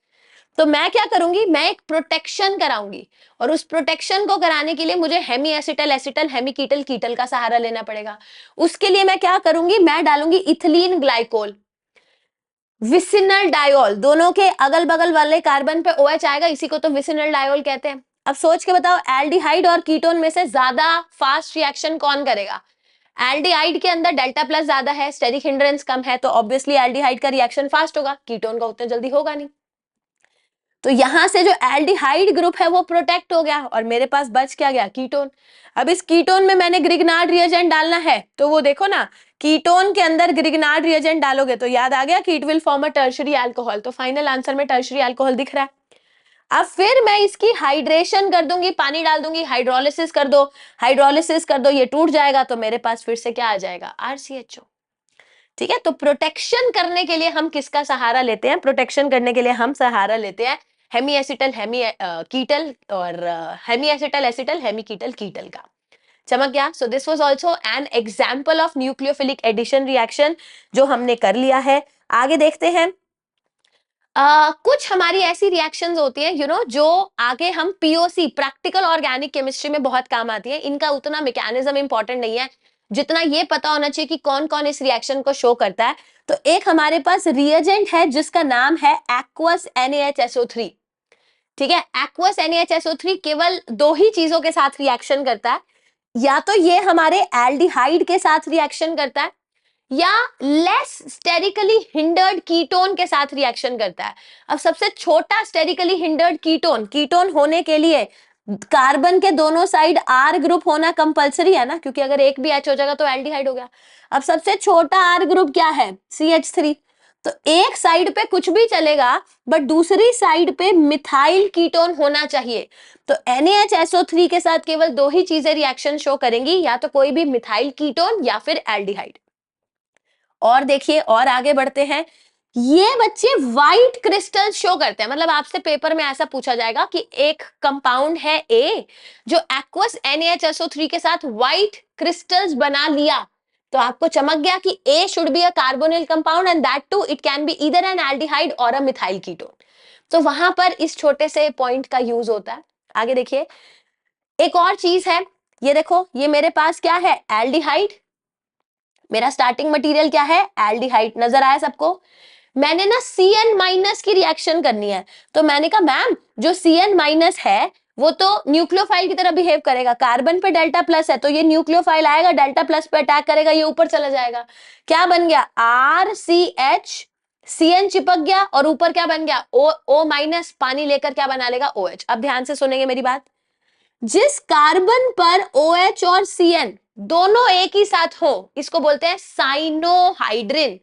तो मैं क्या करूंगी? मैं एक प्रोटेक्शन कराऊंगी, और उस प्रोटेक्शन को कराने के लिए मुझे Hemy acetal acetal hemi ketal ketal का सहारा लेना पड़ेगा। उसके लिए मैं क्या करूंगी? मैं डालूंगी इथिलीन ग्लाइकोल, विसिनल डायोल, दोनों के अगल बगल वाले कार्बन पे OH आएगा, इसी को तो विसिनल डायोल कहते हैं। अब सोच के बताओ, एल्डिहाइड और कीटोन में से ज्यादा फास्ट रिएक्शन कौन करेगा? एल्डिहाइड के अंदर डेल्टा प्लस ज्यादा है, स्टेरिक हिंड्रेंस कम है, तो ऑब्वियसली एल्डिहाइड का रिएक्शन फास्ट होगा, कीटोन का उतना जल्दी होगा नहीं। तो यहां से जो एल्डिहाइड ग्रुप है वो प्रोटेक्ट हो गया और मेरे पास बच क्या गया? कीटोन। अब इस कीटोन में मैंने ग्रिगनार्ड रिएजेंट डालना है, तो वो देखो ना, कीटोन के अंदर ग्रिगनार्ड रिएजेंट डालोगे तो याद आ गया कि it will form a tertiary alcohol, तो फाइनल आंसर में टर्शियरी अल्कोहल दिख रहा है। अब फिर मैं इसकी हाइड्रेशन कर दूंगी, पानी डाल दूंगी, हाइड्रोलिसिस कर दो, हाइड्रोलिसिस कर दो, ये टूट जाएगा, तो मेरे पास फिर से क्या आ जाएगा? RCHO। ठीक है, तो प्रोटेक्शन करने के लिए हम किसका सहारा लेते हैं? प्रोटेक्शन करने के लिए हम सहारा लेते हैं हेमी एसिटल हेमी कीटल और hemi acetal acetal hemi ketal ketal का। चमक गया? So this was also an example of nucleophilic addition reaction जो हमने कर लिया है। आगे देखते हैं। कुछ हमारी ऐसी रिएक्शंस होती हैं जो आगे हम पीओसी प्रैक्टिकल ऑर्गेनिक केमिस्ट्री में बहुत काम आती है। इनका उतना मैकेनिज्म इंपॉर्टेंट नहीं है जितना ये पता होना चाहिए कि कौन कौन इस रिएक्शन को शो करता है। तो एक हमारे पास रिएजेंट है जिसका नाम है एक्वस NaHSO3। ठीक है, एक्वस NaHSO3 केवल दो ही चीजों के साथ रिएक्शन करता है, या तो ये हमारे एल्डिहाइड के साथ रिएक्शन करता है या लेस स्टेरिकली हिंडर्ड कीटोन के साथ रिएक्शन करता है। अब सबसे छोटा स्टेरिकली हिंडर्ड कीटोन, कीटोन होने के लिए कार्बन के दोनों साइड R ग्रुप होना कंपलसरी है ना, क्योंकि अगर एक भी H हो जाएगा तो एल्डिहाइड हो गया। अब सबसे छोटा R ग्रुप क्या है? CH3। तो एक साइड पे कुछ भी चलेगा बट दूसरी साइड पे मिथाइल कीटोन होना चाहिए। तो NaHSO3 के साथ केवल दो ही चीजें रिएक्शन शो करेंगी, या तो कोई भी मिथाइल कीटोन या फिर एल्डिहाइड। और देखिए और आगे बढ़ते हैं, ये बच्चे व्हाइट क्रिस्टल शो करते हैं। मतलब आपसे पेपर में ऐसा पूछा जाएगा कि एक कंपाउंड है A जो एक्वस NaHSO3 के साथ व्हाइट क्रिस्टल्स बना लिया, तो आपको चमक गया कि A should be a carbonyl compound and that to it can be either an aldehyde और अ मिथाइल कीटोन। तो वहां पर इस छोटे से पॉइंट का यूज होता है। आगे देखिए, एक और चीज है, ये देखो ये मेरे पास क्या है? एल्डिहाइड। मेरा स्टार्टिंग मटेरियल क्या है? एल्डिहाइड। नजर आया सबको? मैंने ना Cn माइनस की रिएक्शन करनी है, तो मैंने कहा मैम जो Cn माइनस है वो तो न्यूक्लियोफाइल की तरह बिहेव करेगा, कार्बन पे डेल्टा प्लस है तो ये न्यूक्लियोफाइल आएगा, डेल्टा प्लस पे अटैक करेगा, ये ऊपर चला जाएगा। क्या बन गया? RCH, Cn चिपक गया और ऊपर क्या बन गया? O माइनस, पानी लेकर क्या बना लेगा? OH। अब ध्यान से सुनेंगे मेरी बात, जिस कार्बन पर OH और Cn दोनों एक ही साथ हो इसको बोलते हैं साइनोहाइड्रिन।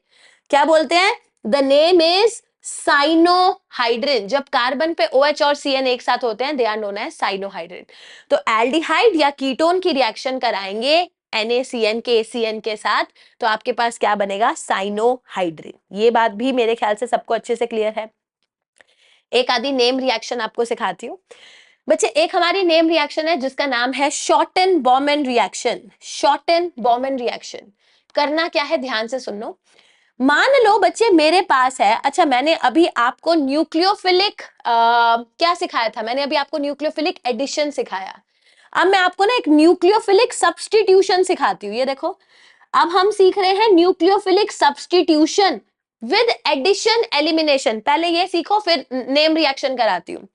क्या बोलते हैं? The name is cyanohydrin. जब कार्बन पे OH और Cn एक साथ होते हैं they are known as cyanohydrin. तो एल्डिहाइड या कीटोन की रिएक्शन कराएंगे NaCN के ACN के साथ, तो आपके पास क्या बनेगा? साइनोहाइड्रिन। ये बात भी मेरे ख्याल से सबको अच्छे से क्लियर है। एक आदि नेम रिएक्शन आपको सिखाती हूँ बच्चे। एक हमारी नेम रिएक्शन है जिसका नाम है shorten Bowman reaction. Shorten Bowman reaction करना क्या है, ध्यान से सुनो। मान लो बच्चे मेरे पास है, अच्छा मैंने अभी आपको न्यूक्लियोफिलिक क्या सिखाया था? मैंने अभी आपको न्यूक्लियोफिलिक एडिशन सिखाया। अब मैं आपको ना एक न्यूक्लियोफिलिक सब्स्टिट्यूशन सिखाती हूँ। ये देखो, अब हम सीख रहे हैं nucleophilic substitution with addition elimination. पहले ये सीखो फिर नेम रिएक्शन कराती हूँ।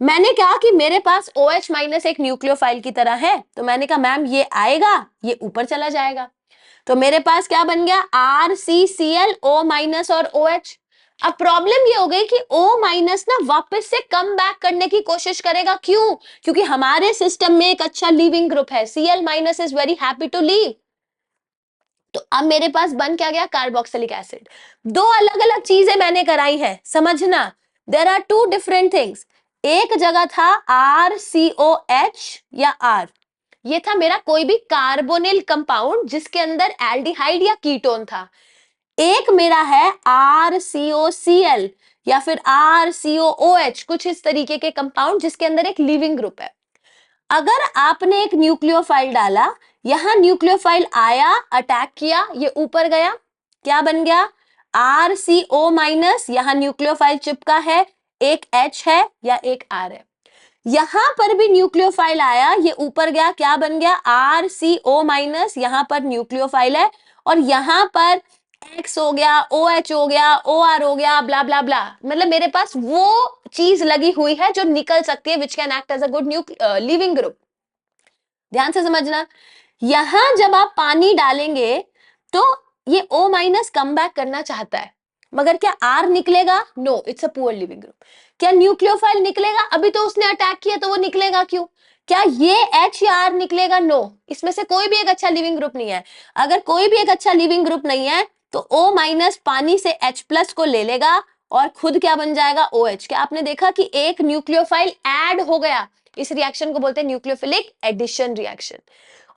मैंने कहा कि मेरे पास OH माइनस एक न्यूक्लियोफाइल की तरह है, तो मैंने कहा मैम ये आएगा, ये ऊपर चला जाएगा, तो मेरे पास क्या बन गया? RCCl, O माइनस और OH। अब प्रॉब्लम ये हो गई कि O माइनस ना वापस से कम बैक करने की कोशिश करेगा। क्यों? क्योंकि हमारे सिस्टम में एक अच्छा लीविंग ग्रुप है, Cl minus is very happy to leave. तो अब मेरे पास बन क्या गया? Carboxylic acid. दो अलग अलग चीजें मैंने कराई है, समझना। There are two different things. एक जगह था RCOH या R, ये था मेरा कोई भी कार्बोनिल कंपाउंड जिसके अंदर एल्डिहाइड या कीटोन था। एक मेरा है RCOCl या फिर RCOOH, कुछ इस तरीके के कंपाउंड जिसके अंदर एक लिविंग ग्रुप है। अगर आपने एक न्यूक्लियोफाइल डाला, यहां न्यूक्लियोफाइल आया, अटैक किया, ये ऊपर गया, क्या बन गया? RCO माइनस, यहां न्यूक्लियोफाइल चिपका है, एक H है या एक R है। यहां पर भी न्यूक्लियोफाइल आया, ये ऊपर गया, क्या बन गया? RCO माइनस, यहां पर न्यूक्लियोफाइल है और यहां पर X हो गया, OH हो गया, OR हो गया, ब्ला ब्ला ब्ला। मतलब मेरे पास वो चीज लगी हुई है जो निकल सकती है, which can act as a good leaving group. ध्यान से समझना, यहां जब आप पानी डालेंगे तो ये O माइनस कम बैक करना चाहता है, मगर क्या R निकलेगा? No, it's a poor leaving group. क्या न्यूक्लियोफाइल निकलेगा? अभी तो उसने अटैक किया तो वो निकलेगा क्यों? क्या ये H या R निकलेगा? नो, इसमें से कोई भी एक अच्छा लिविंग ग्रुप नहीं है। अगर कोई भी एक अच्छा लिविंग ग्रुप नहीं है तो O माइनस पानी से H प्लस को ले लेगा और खुद क्या बन जाएगा? OH। क्या आपने देखा कि एक न्यूक्लियोफाइल ऐड हो गया? इस रिएक्शन को बोलते हैं न्यूक्लियोफिलिक एडिशन रिएक्शन।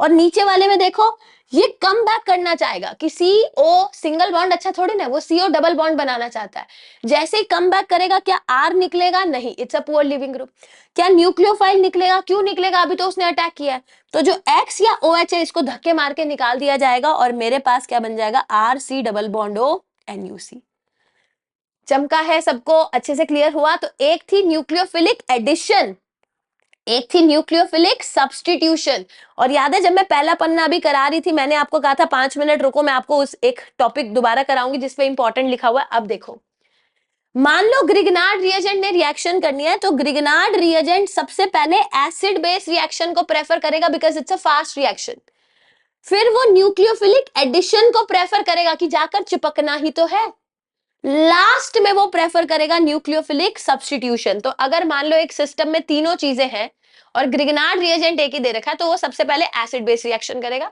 और नीचे वाले में देखो, ये कम बैक करना चाहेगा कि CO सिंगल बॉन्ड अच्छा थोड़ी ना, वो CO डबल बॉन्ड बनाना चाहता है। जैसे ही कम बैक करेगा क्या R निकलेगा? नहीं, it's a poor leaving group. क्या न्यूक्लियोफाइल निकलेगा? क्यों निकलेगा? अभी तो उसने अटैक किया है। तो जो X या OH है इसको धक्के मार के निकाल दिया जाएगा और मेरे पास क्या बन जाएगा? RC double bond O NUC। चमका है, सबको अच्छे से क्लियर हुआ? तो एक थी न्यूक्लियोफिलिक एडिशन, एक थी न्यूक्लियोफिलिक सब्स्टिट्यूशन। और याद है जब मैं पहला पन्ना अभी करा रही थी, मैंने आपको कहा था 5 मिनट रुको, मैं आपको उस एक टॉपिक दोबारा कराऊंगी जिसपे इंपॉर्टेंट लिखा हुआ है। अब देखो, मान लो ग्रिगनार्ड रिएजेंट ने रिएक्शन करनी है, तो ग्रिगनार्ड रिएजेंट सबसे पहले एसिड बेस रिएक्शन को प्रेफर करेगा because it's a fast reaction. फिर वो न्यूक्लियोफिलिक एडिशन को प्रेफर करेगा कि जाकर चिपकना ही तो है। लास्ट में वो प्रेफर करेगा न्यूक्लियोफिलिक सब्स्टिट्यूशन। तो अगर मान लो एक सिस्टम में तीनों चीजें हैं और ग्रिगनार्ड रिएजेंट एक ही दे रखा है, तो वो सबसे पहले एसिड बेस रिएक्शन करेगा।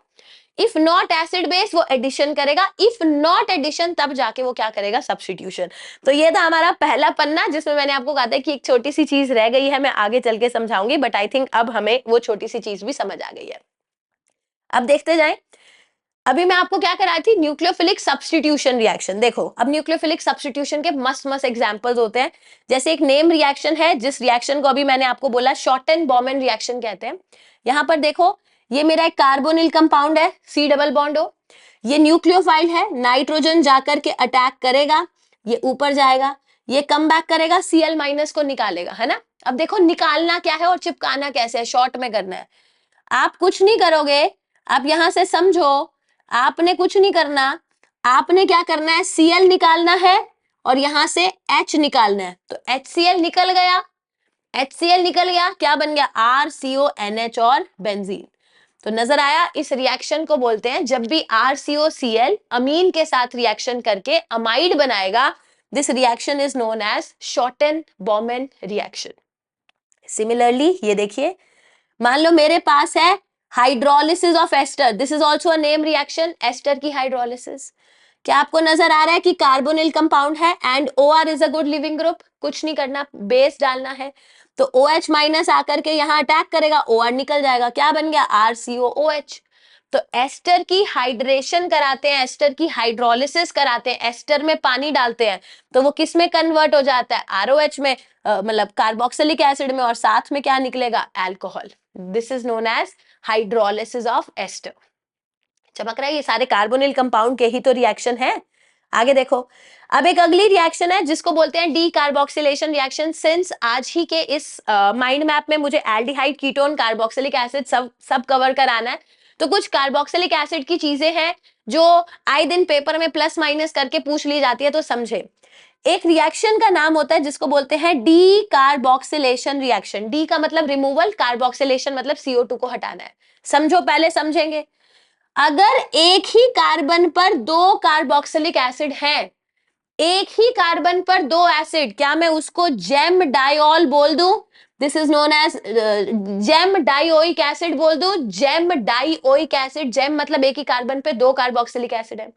इफ नॉट एसिड बेस वो एडिशन करेगा, इफ नॉट एडिशन तब जाके वो क्या करेगा, सब्स्टिट्यूशन। तो ये था हमारा पहला पन्ना जिसमें मैंने आपको कहा था कि एक छोटी सी चीज रह गई है, मैं आगे चल के समझाऊंगी, बट आई थिंक अब हमें वो छोटी सी चीज भी समझ आ गई है। अब देखते जाएं, अभी मैं आपको क्या कराई थी, न्यूक्लियोफिलिक सब्स्टिट्यूशन रिएक्शन। देखो अब न्यूक्लियोफिलिक सब्स्टिट्यूशन के मस्त मस्त एग्जांपल्स होते हैं। जैसे एक नेम रिएक्शन है, जिस रिएक्शन को अभी मैंने आपको बोला शॉर्टन बॉर्मन रिएक्शन कहते हैं। यहां पर देखो, ये मेरा एक कार्बोनिल कंपाउंड है, सी डबल बॉन्ड ओ। ये न्यूक्लियोफाइल है, नाइट्रोजन जाकर के अटैक करेगा, ये ऊपर जाएगा, ये कम बैक करेगा, Cl माइनस को निकालेगा, है ना। अब देखो निकालना क्या है और चिपकाना कैसे है, शॉर्ट में करना है। आप कुछ नहीं करोगे, आप यहां से समझो, आपने कुछ नहीं करना, आपने क्या करना है, Cl निकालना है और यहां से H निकालना है। तो HCl निकल गया, HCl निकल गया, क्या बन गया, RCONH और बेंजीन। तो नजर आया, इस रिएक्शन को बोलते हैं जब भी RCOCl अमीन के साथ रिएक्शन करके अमाइड बनाएगा, this reaction is known as Schotten Baumann reaction. Similarly ये देखिए, मान लो मेरे पास है hydrolysis of ester, this is also a name reaction, ester की हाइड्रोलिसिस। क्या आपको नजर आ रहा है कि कार्बोनिल कंपाउंड है and OR is a good leaving group, कुछ नहीं करना, बेस डालना है। तो OH माइनस आकर के यहां अटैक करेगा, OR निकल जाएगा, क्या बन गया, RCOOH। तो एस्टर की हाइड्रेशन कराते हैं, एस्टर की हाइड्रोलिसिस कराते हैं, एस्टर में पानी डालते हैं, तो वो किस में कन्वर्ट हो जाता है, ROH में, मतलब कार्बोक्सिलिक एसिड में, और साथ में क्या निकलेगा, alcohol. This is known as hydrolysis of ester. चमक रहा है, ये सारे कार्बोनिल कंपाउंड के ही तो रिएक्शन है। आगे देखो, अब एक अगली रिएक्शन है जिसको बोलते हैं डी कार्बोक्सिलेशन रिएक्शन। सिंस आज ही के इस माइंड मैप में मुझे एल्डिहाइड, कीटोन, कार्बोक्सिलिक एसिड सब कवर कराना है, तो कुछ कार्बोक्सिलिक एसिड की चीजें हैं जो आए दिन पेपर में प्लस माइनस करके पूछ ली जाती है, तो समझे। एक रिएक्शन का नाम होता है जिसको बोलते हैं डी कार्बोक्सिलेशन रिएक्शन। डी का मतलब रिमूवल, कार्बोक्सिलेशन मतलब CO2 को हटाना है। समझो, पहले समझेंगे। अगर एक ही कार्बन पर दो कार्बोक्सिलिक एसिड है, एक ही कार्बन पर दो एसिड, क्या मैं उसको जेम डाइऑल बोल दूं, this is known as gem dioic acid बोल दूं, जेम डाइओइक एसिड। जेम मतलब एक ही कार्बन पे दो कार्बोक्सिलिक एसिड है।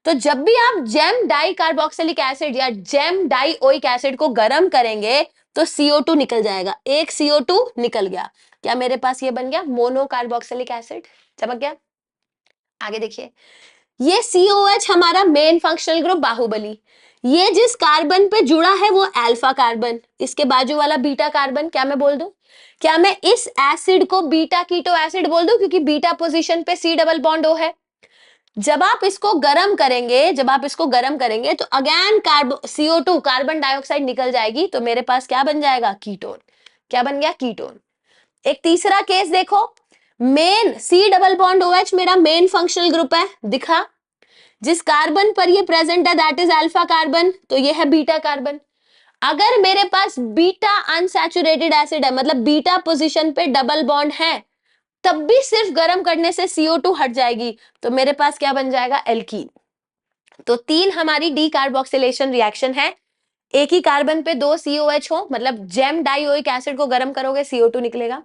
तो जब भी आप जेम डाई कार्बोक्सिलिक एसिड या जेम डाइओइक एसिड को गर्म करेंगे तो CO2 निकल जाएगा, एक CO2 निकल गया, क्या मेरे पास ये बन गया मोनो कार्बोक्सिलिक एसिड। चमक गया। आगे देखिए, ये COH हमारा मेन फंक्शनल ग्रुप बाहुबली, ये जिस कार्बन पे जुड़ा है वो अल्फा कार्बन, इसके बाजू वाला बीटा कार्बन, क्या मैं बोल दूं, क्या मैं इस एसिड को बीटा कीटो एसिड बोल दूं, क्योंकि बीटा पोजीशन पे C डबल बॉन्ड O है। जब आप इसको गर्म करेंगे, जब आप इसको गर्म करेंगे तो अगेन CO2 कार्बन डाइऑक्साइड निकल जाएगी, तो मेरे पास क्या बन जाएगा, कीटोन। क्या बन गया, कीटोन। एक तीसरा केस देखो, main C double bond OH मेरा मेन फंक्शनल ग्रुप है, दिखा, जिस कार्बन पर ये प्रेजेंट है दैट इज अल्फा कार्बन, तो ये है बीटा कार्बन। अगर मेरे पास बीटा अनसैचुरेटेड एसिड है, मतलब बीटा पोजीशन पे डबल बॉन्ड है, तब भी सिर्फ गर्म करने से CO2 हट जाएगी, तो मेरे पास क्या बन जाएगा, एल्कीन। तो तीन हमारी डी कार्बोक्सिलेशन रिएक्शन है, एक ही कार्बन पे दो COH हो, मतलब जेम डाइओइक एसिड को गर्म करोगे CO2 निकलेगा,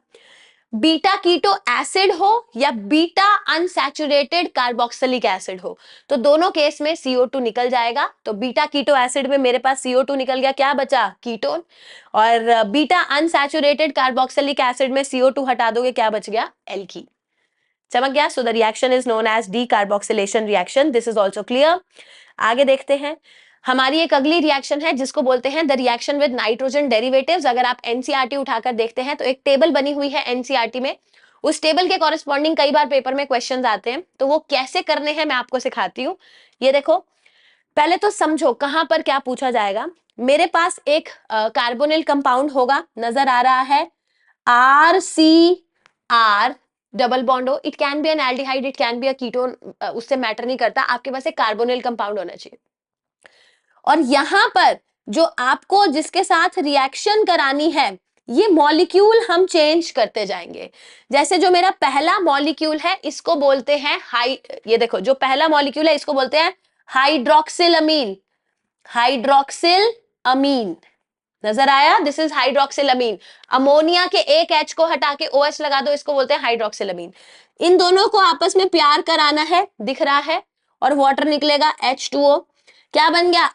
बीटा कीटो एसिड हो या बीटा अनसैचुरेटेड कार्बोक्सिलिक एसिड हो, तो दोनों केस में CO2 निकल जाएगा। तो बीटा कीटो एसिड में मेरे पास CO2 निकल गया, क्या बचा, कीटोन। और बीटा अनसैचुरेटेड कार्बोक्सिलिक एसिड में CO2 हटा दोगे, क्या बच गया, एल्कीन। चमक गया। So the reaction is known as decarboxylation reaction, this is also clear. आगे देखते हैं, हमारी एक अगली रिएक्शन है जिसको बोलते हैं the reaction with nitrogen derivatives. अगर आप एनसीईआरटी उठाकर देखते हैं तो एक टेबल बनी हुई है एनसीईआरटी में, उस टेबल के कॉरेस्पॉन्डिंग कई बार पेपर में क्वेश्चंस आते हैं, तो वो कैसे करने हैं मैं आपको सिखाती हूँ। ये देखो, पहले तो समझो कहां पर क्या पूछा जाएगा। मेरे पास एक कार्बोनिल कंपाउंड होगा, नजर आ रहा है, R C R, double bond हो, it can be an aldehyde, it can be a ketone, उससे मैटर नहीं करता, आपके पास एक कार्बोनिल कंपाउंड होना चाहिए। और यहां पर जो आपको जिसके साथ रिएक्शन करानी है, ये मॉलिक्यूल हम चेंज करते जाएंगे। जैसे जो मेरा पहला मॉलिक्यूल है इसको बोलते हैं ये देखो जो पहला मॉलिक्यूल है इसको बोलते हैं हाइड्रोक्सिल अमीन। हाइड्रोक्सिल अमीन, नजर आया, this is hydroxyl amine. Ammonia के एक एच को हटा के OH लगा दो, इसको बोलते हैं हाइड्रोक्सिल अमीन। इन दोनों को आपस में प्यार कराना है, दिख रहा है, और वाटर निकलेगा H2O। क्या बन गया,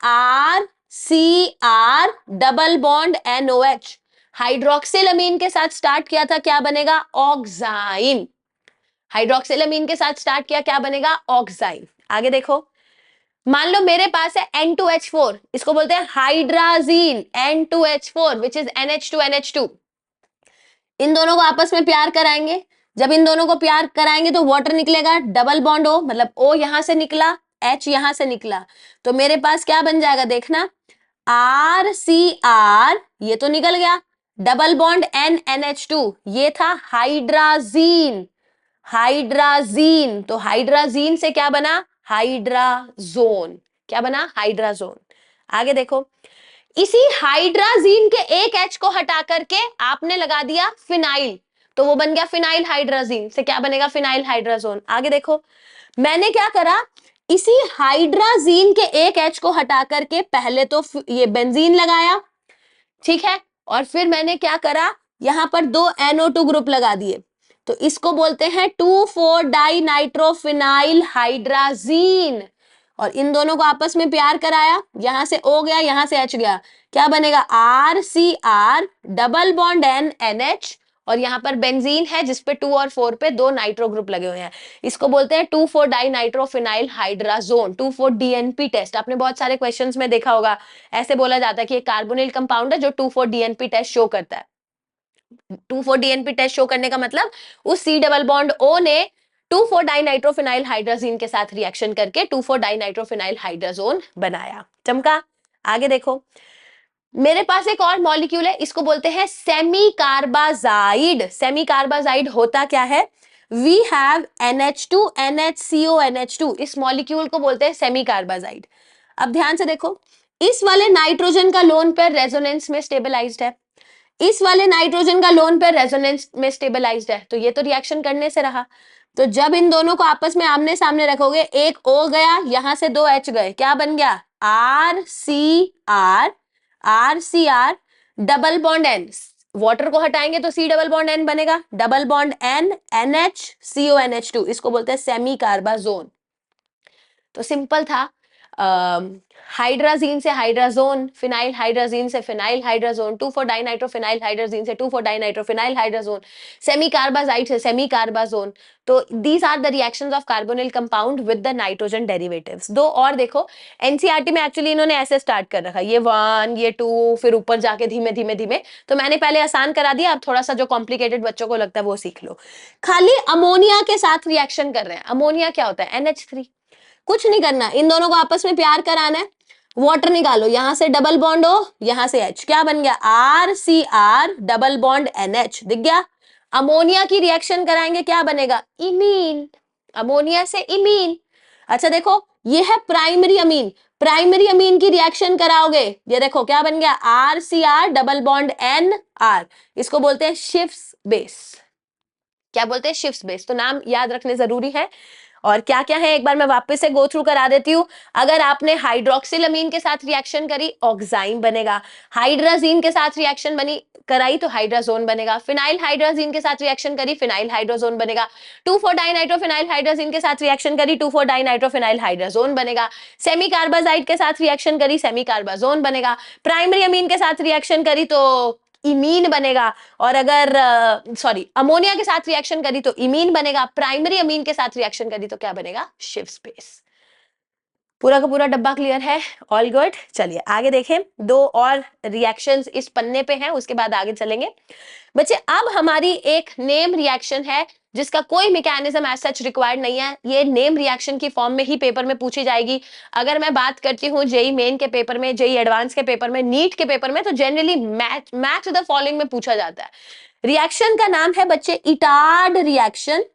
RCR double bond NOH। Hydroxylamine के साथ स्टार्ट किया था, क्या बनेगा, ऑक्साइन। हाइड्रोक्सिल अमीन के साथ स्टार्ट किया, क्या बनेगा, ऑक्साइन। आगे देखो, मान लो मेरे पास है N2H4, इसको बोलते हैं hydrazine, N2H4 which is NH2NH2। इन दोनों को आपस में प्यार कराएंगे, जब इन दोनों को प्यार कराएंगे तो वाटर निकलेगा, डबल बॉन्ड हो, मतलब O यहां से निकला, H यहां से निकला, तो मेरे पास क्या बन जाएगा, देखना, RCR, ये तो निकल गया, डबल बॉन्ड NNH2, ये था हाइड्राजीन। हाइड्राजीन, तो हाइड्राजीन से क्या बना, हाइड्राजोन। क्या बना, हाइड्राजोन। आगे देखो, इसी हाइड्राजीन के एक एच को हटा करके आपने लगा दिया फिनाइल, तो वो बन गया फिनाइल हाइड्राजीन, से क्या बनेगा, फिनाइल हाइड्राजोन। आगे देखो, मैंने क्या करा, इसी हाइड्राजीन के एक एच को हटा करके पहले तो ये बेंजीन लगाया, ठीक है, और फिर मैंने क्या करा, यहां पर दो NO2 ग्रुप लगा दिए, तो इसको बोलते हैं 2,4 डाई नाइट्रोफिनाइल हाइड्राजीन। और इन दोनों को आपस में प्यार कराया, यहां से O गया, यहां से H गया, क्या बनेगा, RCR डबल बॉन्ड NH, और यहां पर बेंजीन है जिसपे 2 और 4 पे दो नाइट्रो ग्रुप लगे हुए हैं, इसको बोलते हैं 2,4 dinitrophenyl hydrazone, 2,4 DNP test. आपने बहुत सारे क्वेश्चंस में देखा होगा, ऐसे बोला जाता है कि एक कार्बोनिल कंपाउंड है जो 2,4 DNP टेस्ट शो करता है। 2,4 DNP टेस्ट शो करने का मतलब उस C डबल बॉन्ड O ने 2,4 डाइनाइट्रोफिनाइल हाइड्राजीन के साथ रिएक्शन करके 2,4 डाइनाइट्रोफिनाइल हाइड्राजोन बनाया। चमका। आगे देखो, मेरे पास एक और मॉलिक्यूल है, इसको बोलते हैं सेमी कार्बाजाइड। सेमी कार्बाजाइड होता क्या है, we have NH2 NHCO NH2, इस मॉलिक्यूल को बोलते हैं सेमी कार्बाजाइड। अब ध्यान से देखो, इस वाले नाइट्रोजन का लोन पेयर रेजोनेंस में स्टेबलाइज्ड है, इस वाले नाइट्रोजन का लोन पेयर रेजोनेंस में स्टेबलाइज्ड है, तो ये तो रिएक्शन करने से रहा। तो जब इन दोनों को आपस में आमने सामने रखोगे, एक O गया, यहां से दो H गए, क्या बन गया, RCR, RCR double bond N, water को हटाएंगे तो C डबल बॉन्ड N बनेगा, double bond N NH CONH2, इसको बोलते हैं सेमी कार्बाजोन। तो सिंपल था, हाइड्राजीन से हाइड्राजोन, फिनाइल हाइड्राजीन से फिनाइल हाइड्राजोन, 2,4 डाइनाइट्रोफिनाइल हाइड्राजीन से 2,4 डाइनाइट्रोफिनाइल हाइड्राजोन, सेमी कार्बाजाइड से सेमी कार्बाजोन। तो these are the reactions of carbonyl compound with the nitrogen derivatives. दो और देखो, एनसीईआरटी में एक्चुअली इन्होंने ऐसे स्टार्ट कर रखा, ये 1 ये 2, फिर ऊपर जाके धीमे धीमे धीमे, तो मैंने पहले आसान करा दिया, अब थोड़ा सा जो कॉम्प्लिकेटेड बच्चों को लगता है वो सीख लो। खाली अमोनिया के साथ रिएक्शन कर रहे हैं, अमोनिया क्या होता है, NH3। कुछ नहीं करना, इन दोनों को आपस में प्यार कराना है, वाटर निकालो, यहां से डबल बॉन्ड हो, यहां से H, क्या बन गया, RCR डबल बॉन्ड NH, दिख गया। अमोनिया की रिएक्शन कराएंगे, क्या बनेगा, इमीन, अमोनिया से इमीन। अच्छा देखो, ये है प्राइमरी अमीन, प्राइमरी अमीन की रिएक्शन कराओगे, ये देखो क्या बन गया, RCR डबल बॉन्ड NR, इसको बोलते हैं शिफ्स बेस। क्या बोलते हैं, शिफ्स बेस। तो नाम याद रखने जरूरी है। और क्या क्या है एक बार मैं वापस से गो थ्रू करा देती हूँ। अगर आपने हाइड्रोक्सिल अमीन के साथ रिएक्शन करी, ऑक्साइन बनेगा। हाइड्राजीन के साथ रिएक्शन बनी कराई तो हाइड्राजोन बनेगा। फिनाइल हाइड्राजीन के साथ रिएक्शन करी, फिनाइल हाइड्रोजोन बनेगा। 2,4 डाइनाइट्रोफिनाइल हाइड्राजीन के साथ रिएक्शन करी, 2,4 डाइनाइट्रोफिनाइल हाइड्राजोन बनेगा। सेमी कार्बाजाइड के साथ रिएक्शन करी, सेमी कार्बाजोन बनेगा। प्राइमरी अमीन के साथ रिएक्शन करी तो इमीन बनेगा। और अगर अमोनिया के साथ रिएक्शन करी तो इमीन बनेगा। प्राइमरी अमीन के साथ रिएक्शन करी तो क्या बनेगा, शिफ्स बेस। पूरा का पूरा डब्बा क्लियर है? All good. चलिए आगे देखें, दो और रिएक्शंस इस पन्ने पे हैं, उसके बाद आगे चलेंगे। बच्चे अब हमारी एक नेम रिएक्शन है जिसका कोई मैकेनिज्म एज सच रिक्वायर्ड नहीं है, ये नेम रिएक्शन की फॉर्म में ही पेपर में पूछी जाएगी। अगर मैं बात करती हूँ जेई मेन के पेपर में, जेई एडवांस के पेपर में, नीट के पेपर में, तो जनरली मैच द फॉलोइंग में पूछा जाता है। रिएक्शन का नाम है बच्चे इटार्ड रिएक्शन।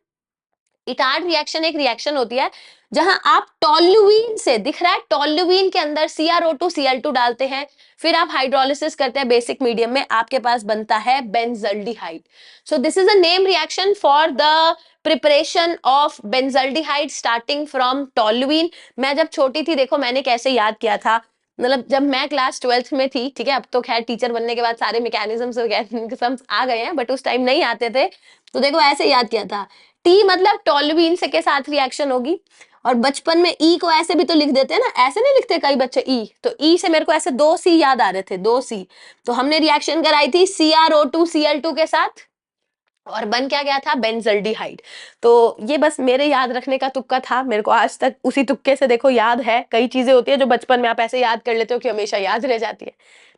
इटार्ड रिएक्शन एक रिएक्शन होती है जहां आप टोल्यूइन से, दिख रहा है टोल्यूइन के अंदर CrO2 Cl2 डालते हैं, फिर आप हाइड्रोलिसिस करते हैं बेसिक मीडियम में, आपके पास बनता है benzaldehyde. So this is a name reaction for the preparation of benzaldehyde starting from toluene. मैं जब छोटी थी, देखो मैंने कैसे याद किया था, मतलब जब मैं क्लास 12th में थी, ठीक है, अब तो खैर टीचर बनने के बाद सारे मैकेनिज्म्स आ गए हैं, बट उस टाइम नहीं आते थे, तो देखो ऐसे याद किया था, टी मतलब टोल्यूइन से के साथ रिएक्शन होगी। और बचपन में ई को ऐसे भी तो लिख देते हैं ना, ऐसे नहीं लिखते कई बच्चे ई, तो ई से मेरे को ऐसे 2C याद आ रहे थे, 2C। तो हमने रिएक्शन कराई थी CrO2 Cl2 के साथ, और बन क्या गया था, बेंजल्डिहाइड। तो ये बस मेरे याद रखने का तुक्का था, मेरे को आज तक उसी तुक्के से देखो याद है। कई चीजें होती है जो बचपन में आप ऐसे याद कर लेते हो कि हमेशा याद रह जाती है।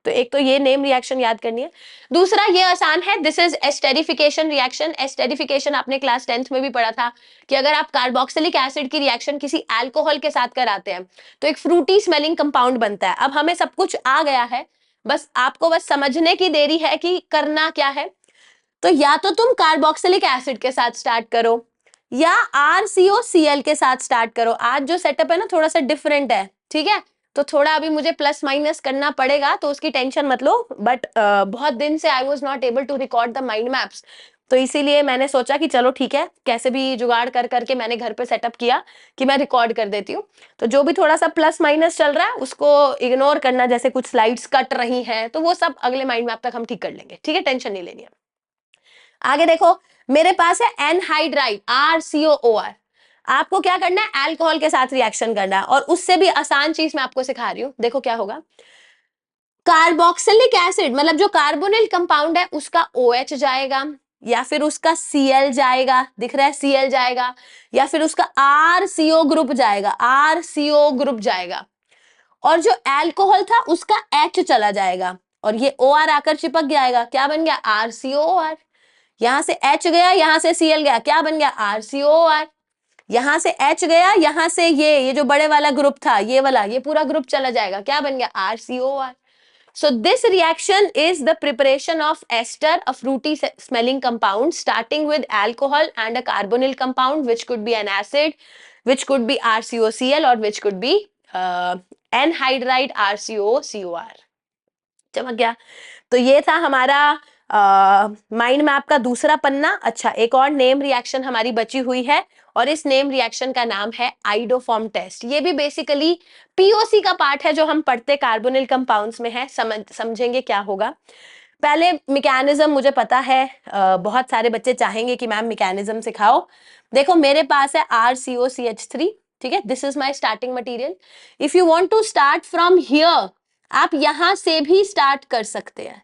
तो एक तो ये नेम रिएक्शन याद करनी है। दूसरा ये आसान है, this is esterification reaction. Esterification आपने क्लास 10th में भी पढ़ा था कि अगर आप कार्बोक्सिलिक एसिड की रिएक्शन किसी अल्कोहल के साथ कराते हैं तो एक फ्रूटी स्मेलिंग कंपाउंड बनता है। अब हमें सब कुछ आ गया है, बस आपको बस समझने की देरी है कि करना क्या है। तो या तो तुम कार्बोक्सिलिक एसिड के साथ स्टार्ट करो या RCOCl के साथ स्टार्ट करो। आज जो सेटअप है ना थोड़ा सा डिफरेंट है, ठीक है, तो थोड़ा अभी मुझे प्लस माइनस करना पड़ेगा, तो उसकी टेंशन मत लो। बट बहुत दिन से I was not able to record the mind maps, तो इसीलिए मैंने सोचा कि चलो ठीक है, कैसे भी जुगाड़ कर करके मैंने घर पे सेटअप किया कि मैं रिकॉर्ड कर देती हूँ। तो जो भी थोड़ा सा प्लस माइनस चल रहा है उसको इग्नोर करना, जैसे कुछ स्लाइड्स कट रही हैं तो वो सब अगले माइंड मैप तक हम ठीक कर लेंगे, ठीक है, टेंशन नहीं लेनी है। आगे देखो, मेरे पास है एनहाइड्राइड RCOOR। आपको क्या करना है, अल्कोहल के साथ रिएक्शन करना है, और उससे भी आसान चीज मैं आपको सिखा रही हूं। देखो क्या होगा, कार्बोक्सिलिक एसिड मतलब जो कार्बोनिल कंपाउंड है उसका OH जाएगा, या फिर उसका Cl जाएगा, दिख रहा है Cl जाएगा, या फिर उसका RCO ग्रुप जाएगा, RCO ग्रुप जाएगा, और जो अल्कोहल था उसका H चला जाएगा, और ये OR आकर चिपक जाएगा, क्या बन गया, RCOR। यहां से H गया, यहां से Cl गया, क्या बन गया, RCOR। यहां से H गया, यहां से ये जो बड़े वाला ग्रुप था, ये वाला, ये पूरा ग्रुप चला जाएगा, क्या बन गया, RCOR। So this reaction is the preparation of ester, a fruity smelling compound starting with alcohol and a carbonyl compound which could be an acid, which could be RCOCl or which could be anhydride RCOCOR। चमक गया। तो ये था हमारा mind map का दूसरा पन्ना। अच्छा, एक और नेम रिएक्शन हमारी बची हुई है, और इस नेम रिएक्शन का नाम है आइडोफॉर्म टेस्ट। ये भी बेसिकली POC का पार्ट है जो हम पढ़ते कार्बोनिल कंपाउंड्स में है। समझेंगे क्या होगा। पहले मैकेनिज्म मुझे पता है, बहुत सारे बच्चे चाहेंगे कि मैम मैकेनिज्म सिखाओ। देखो मेरे पास है RCOCH3, ठीक है, this is my starting material. If you want to start from here, आप यहां से भी स्टार्ट कर सकते हैं।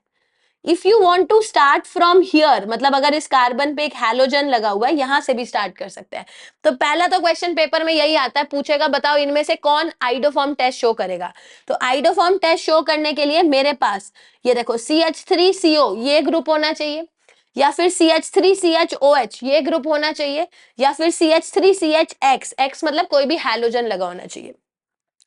If you want to start from here मतलब अगर इस कार्बन पे एक हैलोजन लगा हुआ है, यहां से भी स्टार्ट कर सकते हैं। तो पहला तो क्वेश्चन पेपर में यही आता है, पूछेगा बताओ इनमें से कौन आइडोफॉर्म टेस्ट शो करेगा। तो आइडोफॉर्म टेस्ट शो करने के लिए मेरे पास ये देखो CH3CO ये ग्रुप होना चाहिए, या फिर CH3CHOH ये ग्रुप होना चाहिए, या फिर CH3CHX, X मतलब कोई भी हैलोजन लगा होना चाहिए।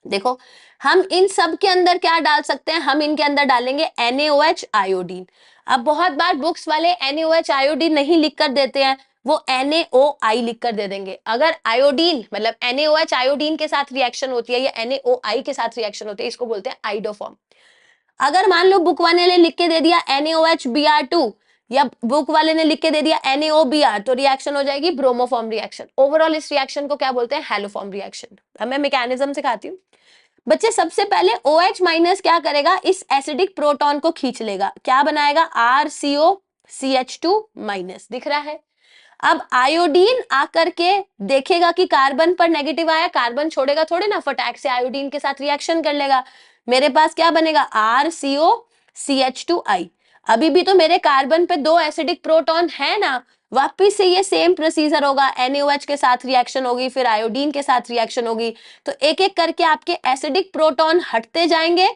देखो हम इन सब के अंदर क्या डाल सकते हैं, हम इनके अंदर डालेंगे NaOH आयोडीन। अब बहुत बार बुक्स वाले NaOH आयोडीन नहीं लिख कर देते हैं, वो NaOI लिख कर दे देंगे। अगर आयोडीन मतलब NaOH आयोडीन के साथ रिएक्शन होती है या NaOI के साथ रिएक्शन होती है, इसको बोलते हैं आइडोफॉर्म। अगर मान लो बुक वाले ने लिख के दे दिया NaOH Br2, या बुक वाले ने लिख के दे दिया NaOBr, तो रिएक्शन हो जाएगी ब्रोमोफॉर्म रिएक्शन। ओवरऑल इस रिएक्शन को क्या बोलते हैं, हैलोफॉर्म रिएक्शन। अब मैं मैकेनिज्म सिखाती हूँ बच्चे। सबसे पहले OH माइनस क्या करेगा, इस एसिडिक प्रोटॉन को खींच लेगा, क्या बनाएगा, RCOCH2 माइनस, दिख रहा है। अब आयोडीन आकर के देखेगा कि कार्बन पर नेगेटिव आया, कार्बन छोड़ेगा थोड़े ना, फटाक से आयोडीन के साथ रिएक्शन कर लेगा। मेरे पास क्या बनेगा, RCOCH2I। अभी भी तो मेरे कार्बन पे दो एसिडिक प्रोटॉन है ना, वापिस से ये सेम प्रोसीजर होगा, NaOH के साथ रिएक्शन होगी, फिर आयोडीन के साथ रिएक्शन होगी, तो एक एक करके आपके एसिडिक प्रोटॉन हटते जाएंगे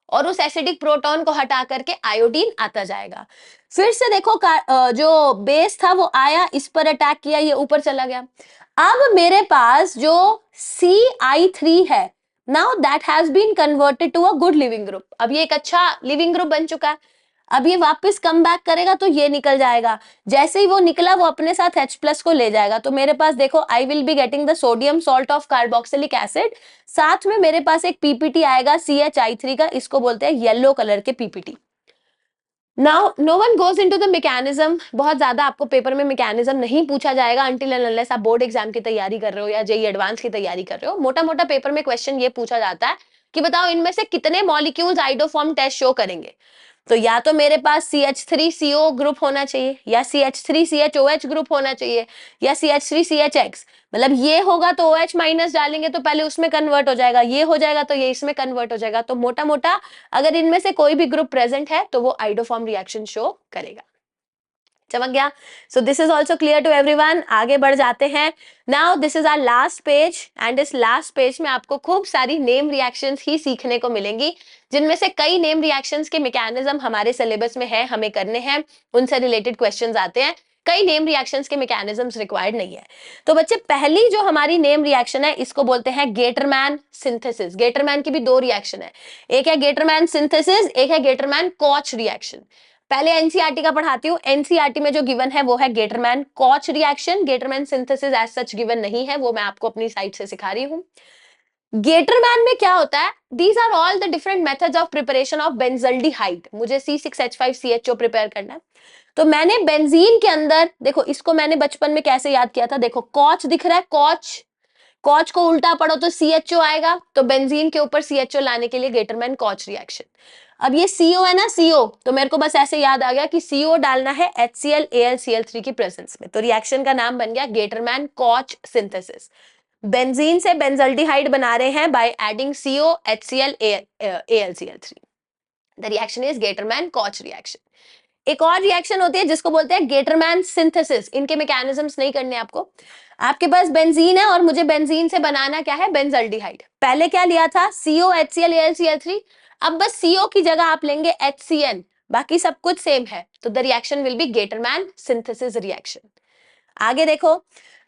और उस एसिडिक प्रोटॉन को हटा करके आयोडीन आता जाएगा। फिर से देखो जो बेस था वो आया, इस पर अटैक किया, ये ऊपर चला गया। अब मेरे पास जो CI3 है, now that has been converted to a good leaving group. अब ये एक अच्छा लिविंग ग्रुप बन चुका है। अब ये वापस कम बैक करेगा तो ये निकल जाएगा। जैसे ही वो निकला वो अपने साथ H+ को ले जाएगा, तो मेरे पास देखो I will be getting the sodium salt of carboxylic acid, साथ में मेरे पास एक पीपीटी आएगा CHI3 का, इसको बोलते हैं येलो कलर के PPT. Now no one goes into the mechanism, बहुत ज्यादा आपको पेपर में मैकेनिज्म नहीं पूछा जाएगा अंटिल एंड अनलेस आप बोर्ड एग्जाम की तैयारी कर रहे हो या जेई एडवांस की तैयारी कर रहे हो। मोटा मोटा पेपर में क्वेश्चन ये पूछा जाता है कि बताओ इनमें से कितने मॉलिक्यूल्स आइडोफॉर्म टेस्ट शो करेंगे। तो या तो मेरे पास CH3CO ग्रुप होना चाहिए, या CH3CHOH ग्रुप होना चाहिए, या CH3CHX। मतलब ये होगा तो OH माइनस डालेंगे तो पहले उसमें कन्वर्ट हो जाएगा, ये हो जाएगा तो ये इसमें कन्वर्ट हो जाएगा। तो मोटा मोटा अगर इनमें से कोई भी ग्रुप प्रेजेंट है तो वो आइडोफॉर्म रिएक्शन शो करेगा। चमक गया? So this is also clear to everyone. आगे बढ़ जाते हैं। Now this is our last page, and इस लास्ट पेज में आपको खूब सारी नेम रिएक्शंस ही सीखने को मिलेंगी, जिनमें से कई नेम रिएक्शंस के मैकेनिज्म हमारे सिलेबस में है, हमें करने हैं, उनसे रिलेटेड क्वेश्चंस आते हैं। कई नेम रिएक्शंस के मैकेनिज्म्स रिक्वायर्ड नहीं है। तो बच्चे पहली जो हमारी नेम रिएक्शन है इसको बोलते हैं गेटरमैन सिंथेसिस। गेटरमैन की भी दो रिएक्शन है, एक है गेटरमैन सिंथेसिस, एक है गेटरमैन कॉच रिएक्शन। पहले एनसीईआरटी का पढ़ाती हूँ। एनसीईआरटी में जो गिवन है वो है Gattermann Koch reaction, Gattermann synthesis as such given नहीं है, वो मैं आपको अपनी साइड से सिखा रही हूँ। गेटरमैन में क्या होता है, these are all the different methods of preparation of benzaldehyde. मुझे C6H5CHO प्रिपेयर करना है, तो मैंने बेंजीन के अंदर, देखो इसको मैंने बचपन में कैसे याद किया था, देखो कॉच दिख रहा है, कॉच, कॉच को उल्टा पढ़ो तो CHO आएगा, तो बेंजीन के ऊपर CHO लाने के लिए गेटरमैन कॉच रिएक्शन। अब ये CO है ना, CO, तो मेरे को बस ऐसे याद आ गया कि CO डालना है HCl AlCl3 की प्रेजेंस में, तो रिएक्शन का नाम बन गया गेटरमैन कॉच सिंथेसिस। बेंजीन से बेंजल्डिहाइड बना रहे हैं by adding CO HCl AlCl3। The reaction is Gattermann Koch reaction. एक और रिएक्शन होती है जिसको बोलते हैं गेटरमैन सिंथेसिस। इनके मैकेनिज्म्स नहीं करने आपको। आपके पास बेंजीन है और मुझे बेंजीन से बनाना क्या है, बेंजल्डिहाइड। पहले क्या लिया था, CO HCl AlCl3। अब बस CO की जगह आप लेंगे HCl, बाकी सब कुछ सेम है, तो the reaction will be Gattermann synthesis reaction. आगे देखो,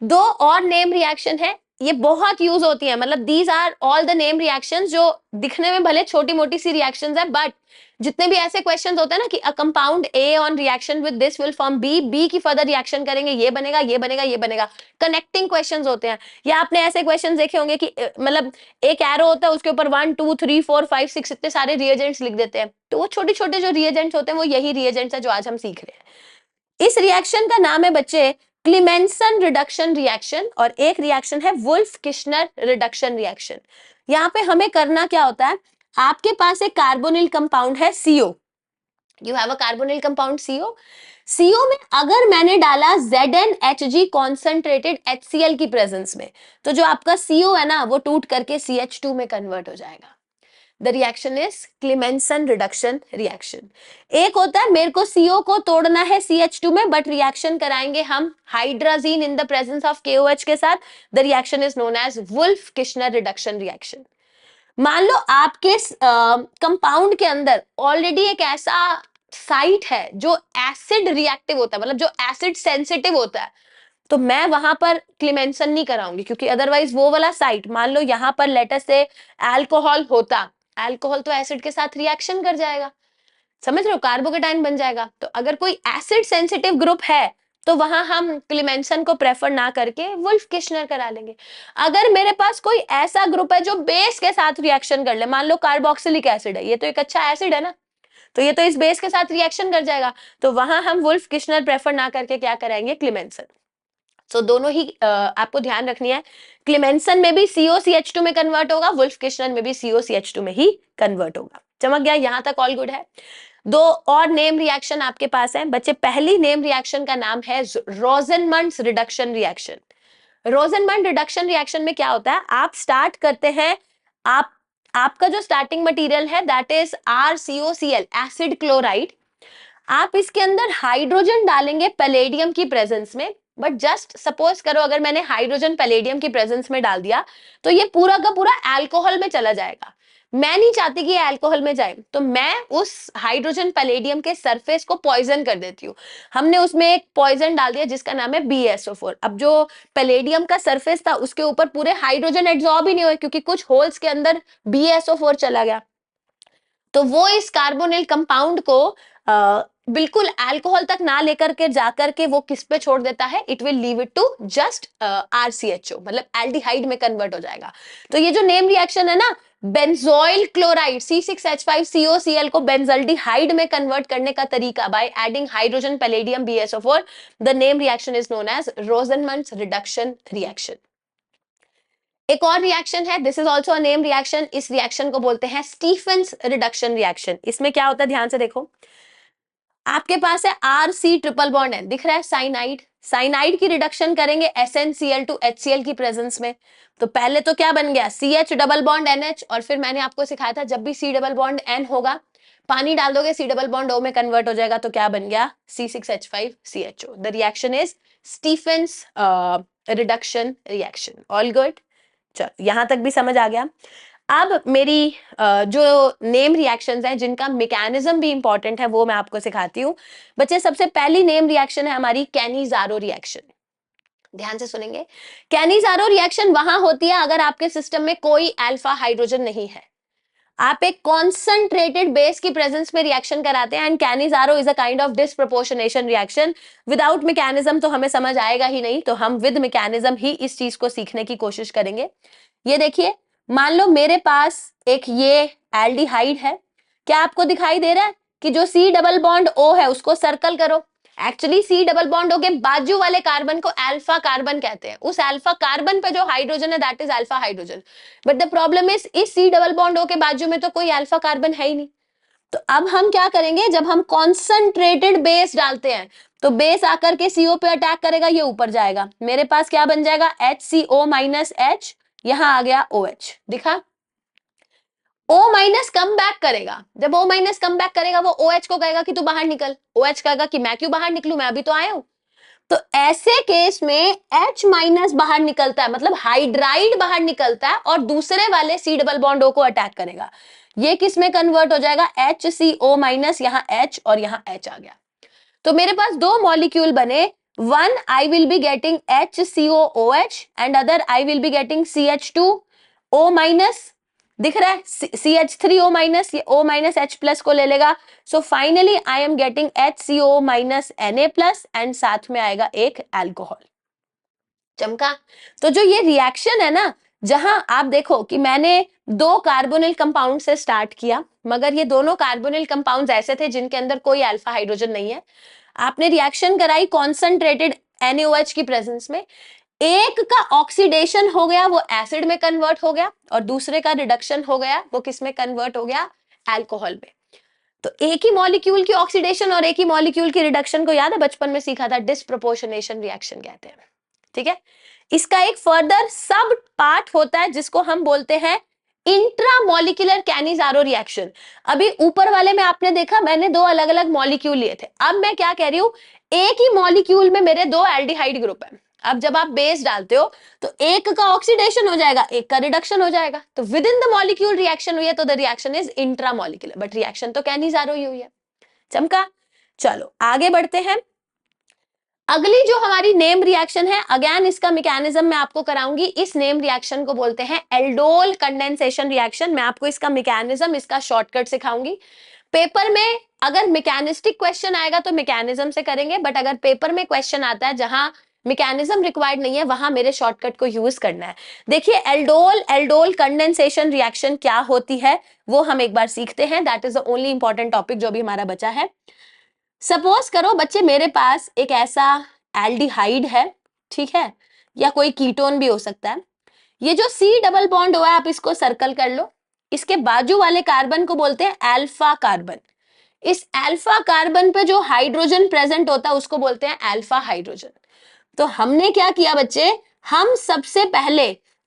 दो और नेम रिएक्शन है, ये बहुत यूज होती है, मतलब these are all the name reactions जो दिखने में भले छोटी मोटी सी रिएक्शंस है, बट जितने भी ऐसे क्वेश्चंस होते हैं ना कि a compound A on reaction with this will form B, B की फर्दर रिएक्शन करेंगे, ये बनेगा, ये बनेगा, ये बनेगा, कनेक्टिंग क्वेश्चंस होते हैं। या आपने ऐसे क्वेश्चंस देखे होंगे कि मतलब एक एरो होता है, उसके ऊपर 1 2 3 4 5 6 इतने सारे रिएजेंट्स लिख देते हैं, तो वो छोटे छोटे जो रिएजेंट्स होते हैं वो यही रिएजेंट्स है जो आज हम सीख रहे हैं। इस रिएक्शन का नाम है बच्चे क्लीमेंसन रिडक्शन रिएक्शन, और एक रिएक्शन है वुल्फ किश्नर रिडक्शन रिएक्शन। यहाँ पे हमें करना क्या होता है, आपके पास एक कार्बोनिल कंपाउंड है CO, you have a carbonyl compound CO। CO में अगर मैंने डाला ZnHg कॉन्सेंट्रेटेड HCl की प्रेजेंस में, तो जो आपका CO है ना वो टूट करके CH2 में कन्वर्ट हो जाएगा। The reaction is क्लीमेंसन reduction reaction. एक होता है मेरे को CO को तोड़ना है CH2 में, बट रिएक्शन कराएंगे हम hydrazine in the presence of KOH के साथ। The reaction is known as Wolff Kishner reduction reaction. मान लो आपके कंपाउंड के अंदर ऑलरेडी एक ऐसा साइट है जो एसिड रिएक्टिव होता है, मतलब जो एसिड सेंसिटिव होता है, तो मैं वहां पर क्लीमेंसन नहीं कराऊंगी, क्योंकि अदरवाइज वो वाला साइट, मान लो यहां पर लेटर से अल्कोहल होता, अल्कोहल तो एसिड के साथ रिएक्शन कर जाएगा, समझ रहे हो, कार्बोकेटाइन बन जाएगा। तो अगर कोई एसिड सेंसिटिव ग्रुप है तो वहां हम क्लीमेंसन को प्रेफर ना करके वुल्फ किश्नर करा लेंगे। अगर मेरे पास कोई ऐसा ग्रुप है जो बेस के साथ रिएक्शन कर ले, मान लो कार्बोक्सिलिक एसिड है, ये तो एक अच्छा एसिड है ना, तो ये तो इस बेस के साथ रिएक्शन कर जाएगा, तो वहां हम वुल्फ किश्नर प्रेफर ना करके क्या कराएंगे, क्लीमेंसन। सो दोनों ही आपको ध्यान रखनी है, क्लीमेंसन में भी COCH2 में कन्वर्ट होगा, वुल्फ किश्नर में भी COCH2 में ही कन्वर्ट होगा। चमक गया? यहां तक ऑल गुड है। दो और नेम रिएक्शन आपके पास है बच्चे। पहली नेम रिएक्शन का नाम है रोजेनमंड्स रिडक्शन रिएक्शन। रोजेनमंड रिडक्शन रिएक्शन में क्या होता है, आप स्टार्ट करते हैं, आपका जो स्टार्टिंग मटेरियल है that is RCOCl acid chloride. आप इसके अंदर हाइड्रोजन डालेंगे पैलेडियम की प्रेजेंस में, बट जस्ट सपोज करो अगर मैंने हाइड्रोजन पैलेडियम की प्रेजेंस में डाल दिया तो ये पूरा का पूरा अल्कोहल में चला जाएगा। मैं नहीं चाहती कि ये अल्कोहल में जाए, तो मैं उस हाइड्रोजन पैलेडियम के सरफेस को पॉइजन कर देती हूँ। हमने उसमें एक पॉइजन डाल दिया जिसका नाम है BSO4। अब जो पैलेडियम का सरफेस था उसके ऊपर पूरे हाइड्रोजन एब्जॉर्ब ही नहीं हुए क्योंकि कुछ होल्स के अंदर BSO4 चला गया। तो वो इस कार्बोनिल कंपाउंड को बिल्कुल अल्कोहल तक ना लेकर के जाकर के वो किस पे छोड़ देता है, it will leave it to just RCHO, मतलब एल्डिहाइड में कन्वर्ट हो जाएगा। तो ये जो नेम रिएक्शन है ना, बेंजोइल क्लोराइड C6H5COCl को बेंजल्डिहाइड में कन्वर्ट करने का तरीका by adding hydrogen palladium BSO4, the name reaction is known as Rosenmund's reduction reaction. एक और रिएक्शन है, this is also a name reaction, इस रिएक्शन को बोलते हैं स्टीफेंस रिडक्शन रिएक्शन। इसमें क्या होता है ध्यान से देखो, आपके पास है RC ट्रिपल बॉन्ड है, दिख रहा है साइनाइड, साइनाइड की रिडक्शन करेंगे SnCl टू HCl की प्रेजेंस में। तो पहले तो क्या बन गया CH डबल बॉन्ड NH, और फिर मैंने आपको सिखाया था जब भी C डबल बॉन्ड N होगा पानी डाल दोगे C डबल बॉन्ड O में कन्वर्ट हो जाएगा, तो क्या बन गया C6H5CHO। The reaction is Stephens reduction reaction. All good, चलो यहां तक भी समझ आ गया। अब मेरी जो नेम रिएक्शंस हैं जिनका मैकेनिज्म भी इंपॉर्टेंट है वो मैं आपको सिखाती हूँ। बच्चे सबसे पहली नेम रिएक्शन है हमारी कैनिजारो रिएक्शन। ध्यान से सुनेंगे, कैनिजारो रिएक्शन वहां होती है अगर आपके सिस्टम में कोई अल्फा हाइड्रोजन नहीं है, आप एक कॉन्सेंट्रेटेड बेस की प्रेजेंस में रिएक्शन कराते हैं, and Cannizzaro is a kind of disproportionation reaction. Without mechanism तो हमें समझ आएगा ही नहीं, तो हम विद मैकेनिज्म ही इस चीज को सीखने की कोशिश करेंगे। ये देखिए, मान लो मेरे पास एक ये एल्डिहाइड है, क्या आपको दिखाई दे रहा है कि जो C डबल बॉन्ड O है उसको सर्कल करो। Actually C double bond O के बाजू वाले कार्बन को अल्फा कार्बन कहते हैं, उस अल्फा कार्बन पे जो हाइड्रोजन है that is alpha hydrogen. But the problem is इस C डबल बॉन्ड O के बाजू में तो कोई अल्फा कार्बन है ही नहीं। तो अब हम क्या करेंगे, जब हम कॉन्सेंट्रेटेड बेस डालते हैं तो बेस आकर के CO पे अटैक करेगा, ये ऊपर जाएगा, मेरे पास क्या बन जाएगा HCO माइनस H, यहां आ गया OH, दिखा। O माइनस कम बैक करेगा, जब O माइनस कम बैक करेगा वो OH को कहेगा कि तू बाहर निकल, OH कहेगा कि मैं क्यों बाहर निकलूं, मैं अभी तो आया हूं। तो ऐसे केस में H माइनस बाहर निकलता है, मतलब हाइड्राइड बाहर निकलता है और दूसरे वाले C डबल बॉन्ड O को अटैक करेगा। ये किस में कन्वर्ट हो जाएगा HCO माइनस, यहां H और यहां H आ गया। तो मेरे पास दो मॉलिक्यूल बने, one I will be getting HCOOH and other I will be getting CH2O minus, दिख रहा है CH3O माइनस, ये O माइनस H प्लस को ले लेगा। So finally I am getting HCO minus Na plus and साथ में आएगा एक अल्कोहल। चमका। तो जो ये रिएक्शन है ना, जहां आप देखो कि मैंने दो कार्बोनिल कंपाउंड से स्टार्ट किया, मगर ये दोनों कार्बोनिल कंपाउंड्स ऐसे थे जिनके अंदर कोई अल्फा हाइड्रोजन नहीं है। आपने रिएक्शन कराई कॉन्सेंट्रेटेड NaOH की प्रेजेंस में, एक का ऑक्सीडेशन हो गया वो एसिड में कन्वर्ट हो गया, और दूसरे का रिडक्शन हो गया वो किस में कन्वर्ट हो गया, अल्कोहल में। तो एक ही मॉलिक्यूल की ऑक्सीडेशन और एक ही मॉलिक्यूल की रिडक्शन को याद है बचपन में सीखा था, डिस्प्रोपोर्शनेशन रिएक्शन कहते हैं, ठीक है। इसका एक फर्दर सब पार्ट होता है जिसको हम बोलते हैं इंट्रामोलिकुलर कैनिजारो रिएक्शन। अभी ऊपर वाले में आपने देखा मैंने दो अलग अलग मॉलिक्यूल लिए थे, अब मैं क्या कह रही हूं, एक ही मॉलिक्यूल में मेरे दो एल्डिहाइड ग्रुप है। अब जब आप बेस डालते हो तो एक का ऑक्सीडेशन हो जाएगा, एक का रिडक्शन हो जाएगा, तो with in the molecule reaction हुई है, तो the reaction is intramolecular, but reaction तो कैनिजारो ही हुई है। चमका। चलो आगे बढ़ते हैं। अगली जो हमारी नेम रिएक्शन है, अगेन इसका मैकेनिज्म मैं आपको कराऊंगी। इस नेम रिएक्शन को बोलते हैं एल्डोल कंडेंसेशन रिएक्शन। मैं आपको इसका मैकेनिज्म, इसका शॉर्टकट सिखाऊंगी। पेपर में अगर मैकेनिस्टिक क्वेश्चन आएगा तो मैकेनिज्म से करेंगे, बट अगर पेपर में क्वेश्चन आता है जहां मैकेनिज्म रिक्वायर्ड नहीं है वहां मेरे शॉर्टकट को यूज करना है। देखिए एल्डोल एल्डोल कंडेंसेशन रिएक्शन क्या होती है वो हम एक बार सीखते हैं। That is the only important topic जो भी हमारा बचा है। सपोज करो बच्चे मेरे पास एक ऐसा एल्डिहाइड है, ठीक है, या कोई कीटोन भी हो सकता है। ये जो C डबल बॉन्ड हुआ है आप इसको सर्कल कर लो, इसके बाजू वाले कार्बन को बोलते हैं अल्फा कार्बन। इस अल्फा कार्बन पे जो हाइड्रोजन प्रेजेंट होता है उसको बोलते हैं अल्फा हाइड्रोजन। तो हमने क्या किया बच्चे, हम सबसे पहले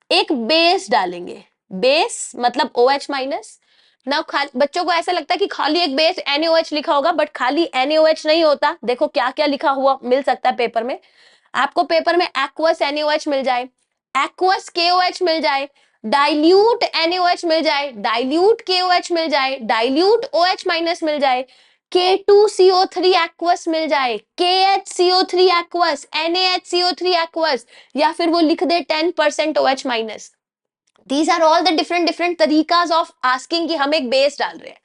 एक बेस डालेंगे, बेस मतलब OH माइनस, ना बच्चों को ऐसा लगता है कि खाली एक बेस NaOH लिखा होगा, बट खाली NaOH नहीं होता। देखो क्या क्या लिखा हुआ मिल सकता है पेपर में। आपको पेपर में एक्वस NaOH मिल जाए, एक्वस KOH मिल जाए, डाइल्यूट NaOH मिल जाए, डाइल्यूट KOH मिल जाए, डाइल्यूट OH माइनस मिल जाए, K2CO3 एक्वस मिल जाए, KHCO3 एक्वस, NaHCO3 एक्वस, या फिर वो लिख दे 10% OH minus. These are all the different तरीकास ऑफ आस्किंग कि हम एक बेस डाल रहे हैं।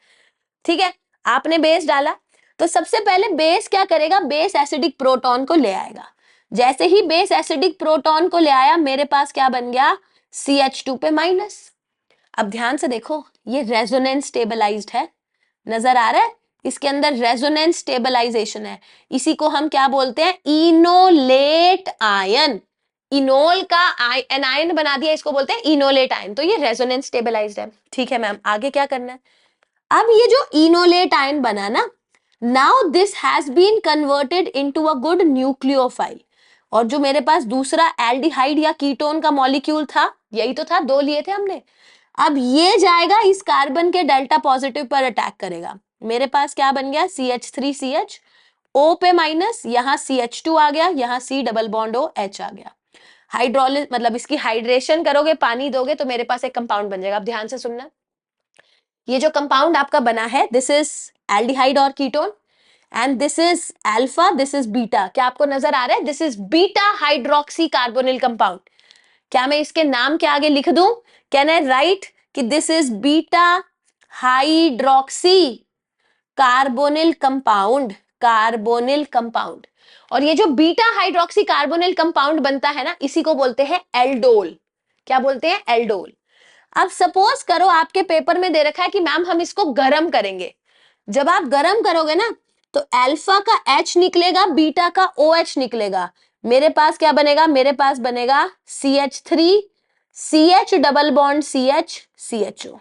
ठीक है, आपने बेस डाला तो सबसे पहले बेस क्या करेगा, बेस एसिडिक प्रोटॉन को ले आएगा। जैसे ही बेस एसिडिक प्रोटॉन को ले आया, मेरे पास क्या बन गया, CH2 पे माइनस। अब ध्यान से देखो, ये रेजोनेंस स्टेबलाइज्ड है, नजर आ रहा है, इसके अंदर रेजोनेंस स्टेबलाइजेशन है। इसी को हम क्या बोलते हैं, इनोलेट आयन। इनोल का एनायन बना दिया, इसको बोलते हैं इनोलेट आयन। तो ये रेजोनेंस स्टेबलाइज्ड है। ठीक है मैम, आगे क्या करना है। अब ये जो इनोलेट आयन बना ना, now this has been converted into a good nucleophile. और जो मेरे पास दूसरा एल्डिहाइड या कीटोन का मॉलिक्यूल था, यही तो था, दो लिए थे हमने, अब ये जाएगा इस कार्बन के डेल्टा पॉजिटिव पर अटैक करेगा। मेरे पास क्या बन गया, CH3CH, O पे माइनस, यहाँ CH2 आ गया, यहाँ C double bond O H आ गया। हाइड्रोलिस मतलब इसकी हाइड्रेशन करोगे, पानी दोगे तो मेरे पास एक कंपाउंड बन जाएगा। अब ध्यान से सुनना, ये जो कंपाउंड आपका बना है, दिस इज एल्डिहाइड और ketone, and this is alpha, this is beta. क्या आपको नजर आ रहा है, this is beta hydroxy carbonyl compound. क्या मैं इसके नाम के आगे लिख दूं, कैन आई राइट कि this is beta hydroxy carbonyl compound, carbonyl compound. और ये जो बीटा हाइड्रोक्सी कार्बोनिल कंपाउंड बनता है ना, इसी को बोलते हैं एल्डोल। क्या बोलते हैं, एल्डोल। अब सपोज करो आपके पेपर में दे रखा है कि मैम हम इसको गर्म करेंगे। जब आप गर्म करोगे ना, तो अल्फा का H निकलेगा, बीटा का OH निकलेगा। मेरे पास क्या बनेगा, मेरे पास बनेगा CH3 CH double bond CH CHO।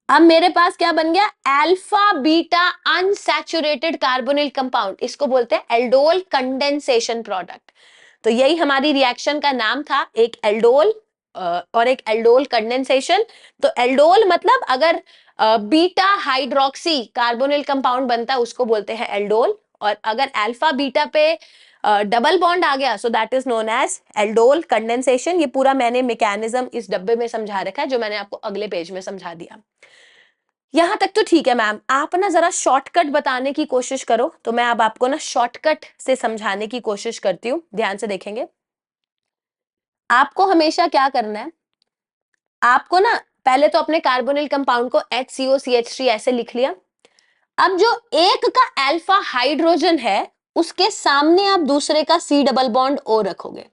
अब मेरे पास क्या बन गया, alpha beta unsaturated carbonyl compound, इसको बोलते हैं एल्डोल कंडेंसेशन प्रोडक्ट। तो यही हमारी रिएक्शन का नाम था, एक एल्डोल और एक एल्डोल कंडेंसेशन। तो एल्डोल मतलब अगर बीटा हाइड्रोक्सी कार्बोनिल कंपाउंड बनता है, उसको बोलते हैं एल्डोल। और अगर अल्फा बीटा पे डबल बॉन्ड आ गया, so that is known as aldol condensation. ये पूरा मैंने मैकेनिज्म इस डब्बे में समझा रखा है, जो मैंने आपको अगले पेज में समझा दिया। यहां तक तो ठीक है मैम, आप ना जरा शॉर्टकट बताने की कोशिश करो, तो मैं अब आपको ना शॉर्टकट से समझाने की कोशिश करती हूँ। ध्यान से देखेंगे, आपको हमेशा क्या करना है, आपको ना पहले तो अपने कार्बोनिल कंपाउंड को HCOCH3 ऐसे लिख लिया। अब जो एक का अल्फा हाइड्रोजन है, उसके सामने आप दूसरे का C डबल बॉन्ड O रखोगे।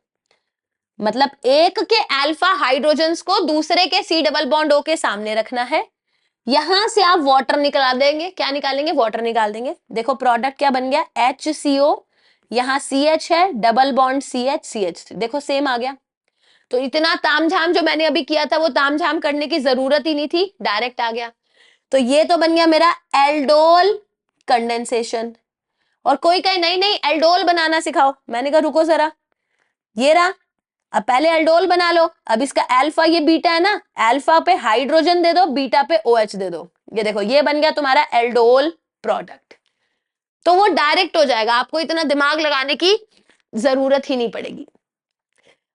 मतलब एक के अल्फा हाइड्रोजन्स को दूसरे के C डबल बॉन्ड O के सामने रखना है। यहां से आप वाटर निकाल देंगे, क्या निकालेंगे, वाटर निकाल देंगे। देखो प्रोडक्ट क्या बन गया, HCO, यहाँ CH है, डबल बॉन्ड CH CH3, देखो सेम आ गया। तो इतना तामझाम जो मैंने अभी किया था, वो तामझाम करने की जरूरत ही नहीं थी, डायरेक्ट आ गया। तो ये तो बन गया मेरा एल्डोल कंडेंसेशन। और कोई कहे नहीं नहीं एल्डोल बनाना सिखाओ, मैंने कहा रुको जरा, ये रहा, अब पहले एल्डोल बना लो। अब इसका अल्फा, ये बीटा है ना, अल्फा पे हाइड्रोजन दे दो, बीटा पे OH दे दो, ये देखो ये बन गया तुम्हारा एल्डोल प्रोडक्ट। तो वो डायरेक्ट हो जाएगा, आपको इतना दिमाग लगाने की जरूरत ही नहीं पड़ेगी।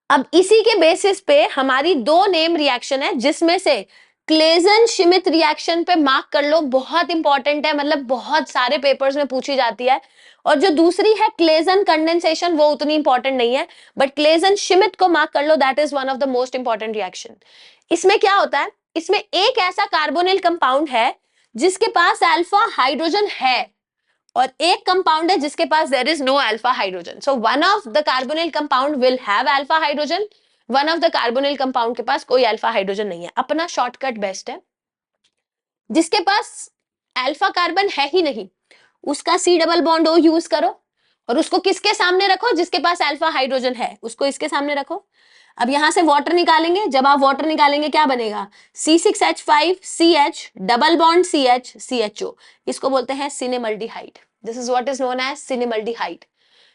अब इसी के बेसिस पे हमारी दो नेम रिएक्शन है, जिसमें से क्लेजन श्मिट रिएक्शन पे मार्क कर लो, बहुत इंपॉर्टेंट है, मतलब बहुत सारे पेपर्स में पूछी जाती है। और जो दूसरी है क्लेजन कंडेंसेशन, वो उतनी इंपॉर्टेंट नहीं है, बट क्लेजन श्मिट को मार्क कर लो, that is one of the most important reaction. इसमें क्या होता है, इसमें एक ऐसा कार्बोनिल कंपाउंड है जिसके पास अल्फा हाइड्रोजन है, और एक कंपाउंड है जिसके पास there is no alpha hydrogen. So one of the carbonyl compound will have alpha hydrogen, one of the carbonyl compound के पास कोई अल्फा हाइड्रोजन नहीं है। अपना शॉर्टकट बेस्ट है, जिसके पास अल्फा कार्बन है ही नहीं, उसका C double bond O use करो, और उसको किसके सामने रखो, जिसके पास अल्फा हाइड्रोजन है, उसको इसके सामने रखो। अब यहां से वाटर निकालेंगे, जब आप वाटर निकालेंगे क्या बनेगा, C6H5CH double bond CH CHO, इसको बोलते हैं cinnamaldehyde. This is what is known as cinnamaldehyde.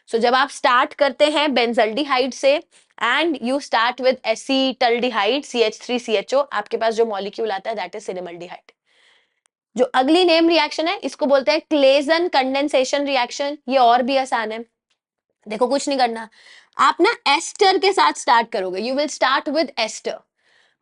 So जब आप स्टार्ट करते हैं बेंजल्डिहाइड से, and you start with acetaldehyde CH3CHO, आपके पास जो मॉलिक्यूल आता है दैट इज सिनेमल्डिहाइड। जो अगली नेम रिएक्शन है इसको बोलते हैं क्लेजन कंडेंसेशन रिएक्शन। ये और भी आसान है, देखो कुछ नहीं करना, आप ना एस्टर के साथ स्टार्ट करोगे, you will start with ester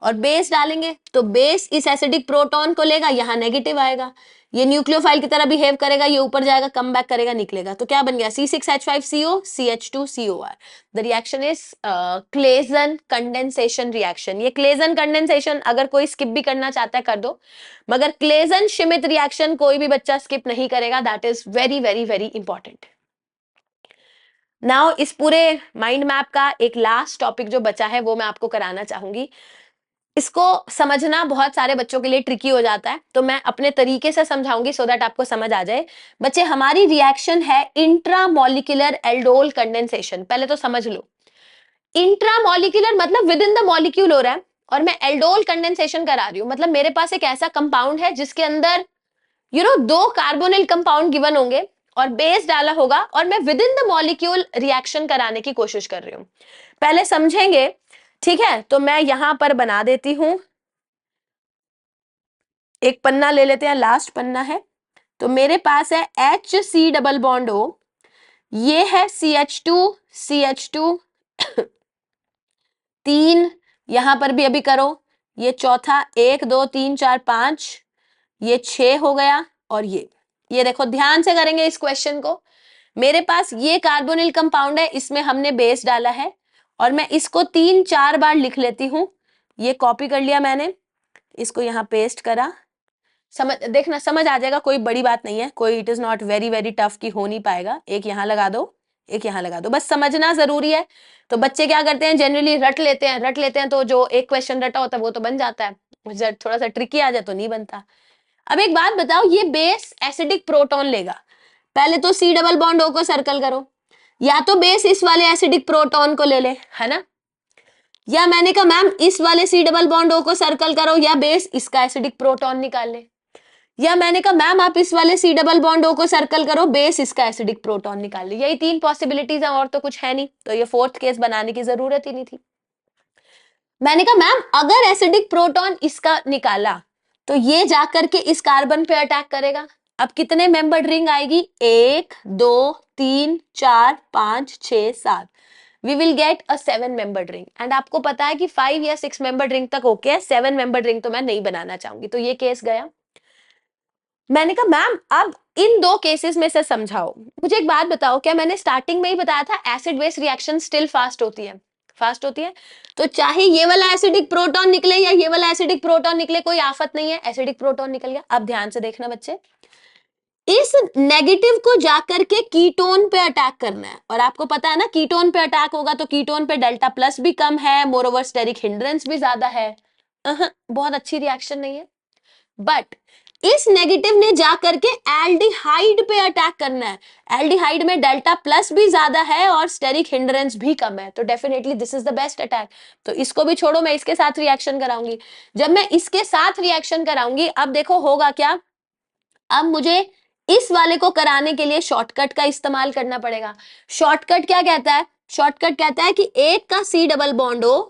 और बेस डालेंगे तो बेस इस एसिडिक प्रोटॉन को लेगा, यहाँ नेगेटिव आएगा, ये न्यूक्लियोफाइल की तरह बिहेव करेगा, ये ऊपर जाएगा, कम बैक करेगा, निकलेगा, तो क्या बन गया C6H5CO CH2COR। The reaction is Claisen condensation reaction. ये क्लेजन कंडेंसेशन अगर कोई स्किप भी करना चाहता है कर दो, मगर क्लेजन श्मिट रिएक्शन कोई भी बच्चा स्किप नहीं करेगा, that is very very very important. Now इस पूरे माइंड मैप का एक लास्ट टॉपिक जो बचा है वो मैं आपको कराना चाहूंगी। इसको समझना बहुत सारे बच्चों के लिए ट्रिकी हो जाता है, तो मैं अपने तरीके से समझाऊंगी सो दैट आपको समझ आ जाए। बच्चे, हमारी रिएक्शन है इंट्रामोलिकुलर एल्डोल कंडेंसेशन। पहले तो समझ लो, इंट्रामोलिकुलर मतलब विद इन द मॉलिक्यूल हो रहा है, और मैं एल्डोल कंडेंसेशन करा रही हूं, मतलब मेरे पास एक ऐसा कंपाउंड है जिसके अंदर दो कार्बोनिल कंपाउंड गिवन होंगे और बेस डाला होगा, और मैं with in the molecule reaction कराने की कोशिश कर रही हूं। पहले समझेंगे, ठीक है? तो मैं यहां पर बना देती हूं, एक पन्ना ले लेते हैं, लास्ट पन्ना है, तो मेरे पास है HC डबल बॉन्ड O, ये है CH2 तीन, यहां पर भी अभी करो, ये चौथा, 1 2 3 4 5, ये 6 हो गया, और ये देखो ध्यान से करेंगे इस क्वेश्चन को। मेरे पास ये कार्बोनिल कंपाउंड है, इसमें हमने बेस डाला है, और मैं इसको 3-4 बार लिख लेती हूं। ये कॉपी कर लिया मैंने, इसको यहां पेस्ट करा, समझ देखना, समझ आ जाएगा, कोई बड़ी बात नहीं है, कोई it is not very very tough की हो नहीं पाएगा। एक यहां लगा दो, एक यहां लगा दो, बस समझना जरूरी है। तो बच्चे क्या करते हैं, जनरली रट लेते हैं, तो जो एक क्वेश्चन रटा होता है वो तो बन जाता है, थोड़ा सा ट्रिकी आ जाए तो नहीं बनता। अब एक बात बताओ, ये बेस एसिडिक प्रोटॉन लेगा, पहले तो C डबल बॉन्ड O को सर्कल करो, या तो बेस इस वाले एसिडिक प्रोटॉन को ले ले, है ना, या मैंने कहा मैम इस वाले C डबल बॉन्ड O को सर्कल करो, या बेस इसका एसिडिक प्रोटॉन निकाल ले, या मैंने कहा मैम आप इस वाले C डबल बॉन्ड O को सर्कल करो, बेस इसका एसिडिक प्रोटॉन निकाल ले। यही 3 पॉसिबिलिटीज हैं, और तो कुछ है नहीं, तो ये 4th केस बनाने की जरूरत ही नहीं थी। मैंने कहा मैम अगर एसिडिक प्रोटॉन इसका निकाला तो ये जाकर के इस कार्बन पे अटैक करेगा। अब कितने मेंबर्ड रिंग आएगी, 1 2 3 4 5 6 7, we will get a 7 membered ring. And आपको पता है कि 5 या 6 मेंबर्ड रिंग तक ओके है, 7 मेंबर्ड रिंग तो मैं नहीं बनाना चाहूंगी, तो ये केस गया। मैंने कहा मैम अब इन 2 केसेस में से समझाओ। मुझे एक बात बताओ, क्या मैंने स्टार्टिंग में ही बताया था acid base reaction still fast होती है? फास्ट होती है, तो चाहे ये वाला एसिडिक प्रोटॉन निकले या ये वाला एसिडिक प्रोटॉन निकले, कोई आफत नहीं है, एसिडिक प्रोटॉन निकल गया। अब ध्यान से देखना बच्चे, इस नेगेटिव को जाकर के कीटोन पे अटैक करना है, और आपको पता है ना कीटोन पे अटैक होगा तो कीटोन पे डेल्टा प्लस भी कम है, मोरोवर स्टेरिक हिंड्रेंस भी ज्यादा है, बहुत अच्छी रिएक्शन नहीं है। बट इस नेगेटिव ने जाकर के एल्डिहाइड पे अटैक करना है, एल्डिहाइड में डेल्टा प्लस भी ज्यादा है और स्टेरिक हिंड्रेंस भी कम है, तो definitely this is the best attack. तो इसको भी छोड़ो, मैं इसके साथ रिएक्शन कराऊंगी। जब मैं इसके साथ रिएक्शन कराऊंगी, अब देखो होगा क्या, अब मुझे इस वाले को कराने के लिए शॉर्टकट का इस्तेमाल करना पड़ेगा। शॉर्टकट क्या कहता है, शॉर्टकट कहता है कि एक का C डबल बॉन्ड O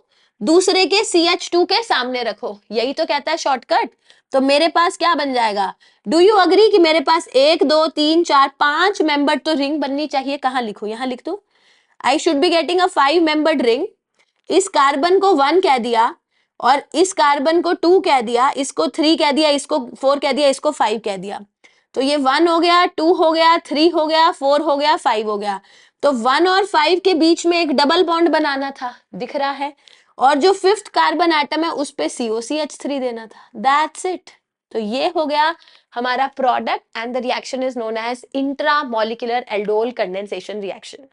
दूसरे के CH2 के सामने रखो, यही तो कहता है शॉर्टकट। तो मेरे पास क्या बन जाएगा, डू यू अग्री कि मेरे पास 1 2 3 4 5 मेंबर तो रिंग बननी चाहिए, कहां लिखूं, यहां लिख दूं, I should be getting a 5 membered ring. इस कार्बन को 1 कह दिया, और इस कार्बन को 2 कह दिया, इसको 3 कह दिया, इसको 4 कह दिया, इसको 5 कह दिया, तो ये 1 हो गया, 2 हो गया, 3 हो गया, 4 हो गया, 5 हो गया। तो 1 और 5 के बीच में एक डबल बॉन्ड बनाना था, दिख रहा है, और जो 5th कार्बन एटम है उस पे COCH3 देना था, दैट्स इट। तो ये हो गया हमारा product, and the reaction is known as intramolecular aldol condensation reaction.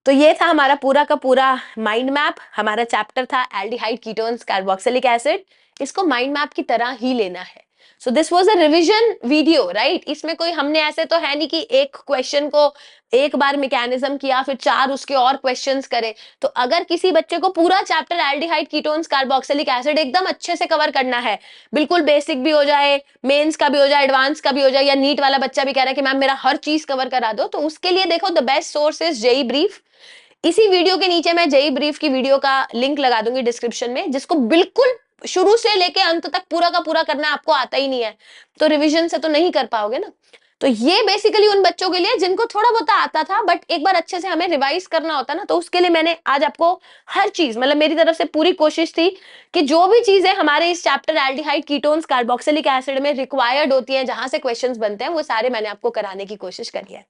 तो ये था हमारा पूरा का पूरा माइंड मैप। हमारा चैप्टर था एल्डिहाइड कीटोन्स कार्बोक्सिलिक एसिड, इसको माइंड मैप की तरह ही लेना है। So this was a revision video, right. इसमें कोई हमने ऐसे तो है नहीं कि एक क्वेश्चन को एक बार मैकेनिज्म किया फिर 4 उसके और क्वेश्चंस करे। तो अगर किसी बच्चे को पूरा chapter aldehyde ketones carboxylic acid एकदम अच्छे से कवर करना है, बिल्कुल बेसिक भी हो जाए, मेंस का भी हो जाए, एडवांस का भी हो जाए, या नीट वाला बच्चा भी कह रहा है कि मैम मेरा हर चीज कवर करा दो, तो उसके लिए देखो the best source is JEE brief. इसी वीडियो के नीचे मैं जेई ब्रीफ की वीडियो का लिंक लगा दूंगी डिस्क्रिप्शन में, जिसको बिल्कुल शुरू से लेके अंत तक पूरा का पूरा करना आपको आता ही नहीं है तो रिवीजन से तो नहीं कर पाओगे ना। तो ये बेसिकली उन बच्चों के लिए जिनको थोड़ा बहुत आता था बट एक बार अच्छे से हमें रिवाइज करना होता ना, तो उसके लिए मैंने आज आपको हर चीज, मतलब मेरी तरफ से पूरी कोशिश थी कि जो भी चीजें हमारे इस chapter aldehyde ketones carboxylic acid में रिक्वायर्ड होती हैं, जहां से क्वेश्चंस बनते हैं, वो सारे मैंने आपको कराने की कोशिश करी है।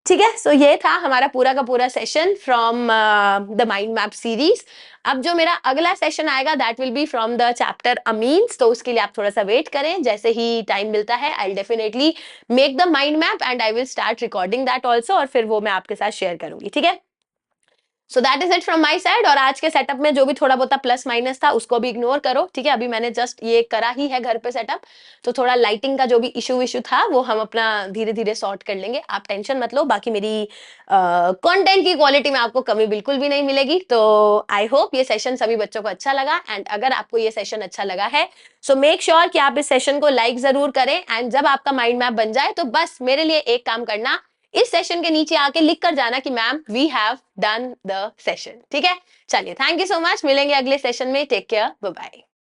ठीक है, सो ये था हमारा पूरा का पूरा session from the mind map series. अब जो मेरा अगला सेशन आएगा that will be from the chapter amines, तो उसके लिए आप थोड़ा सा वेट करें, जैसे ही टाइम मिलता है I will definitely make the mind map and I will start recording that also, और फिर वो मैं आपके साथ शेयर करूंगी। ठीक है, सो that is it from my side. और आज के सेटअप में जो भी थोड़ा बहुत प्लस माइनस था उसको भी इग्नोर करो। ठीक है, अभी मैंने जस्ट ये करा ही है घर पे सेटअप, तो थोड़ा लाइटिंग का जो भी इशू था वो हम अपना धीरे धीरे सॉर्ट कर लेंगे, आप टेंशन मत लो। बाकी मेरी कंटेंट की क्वालिटी में आपको कमी बिल्कुल भी नहीं मिलेगी। तो आई होप ये सेशन सभी बच्चों को अच्छा लगा, एंड अगर आपको ये सेशन अच्छा लगा है सो मेक श्योर कि आप इस सेशन को लाइक जरूर करें, एंड जब आपका माइंड मैप बन जाए तो बस मेरे लिए एक काम करना, इस सेशन के नीचे आके लिख कर जाना कि ma'am we have done the session. ठीक है, चलिए, थैंक यू सो मच, मिलेंगे अगले सेशन में, टेक केयर, बाय बाय।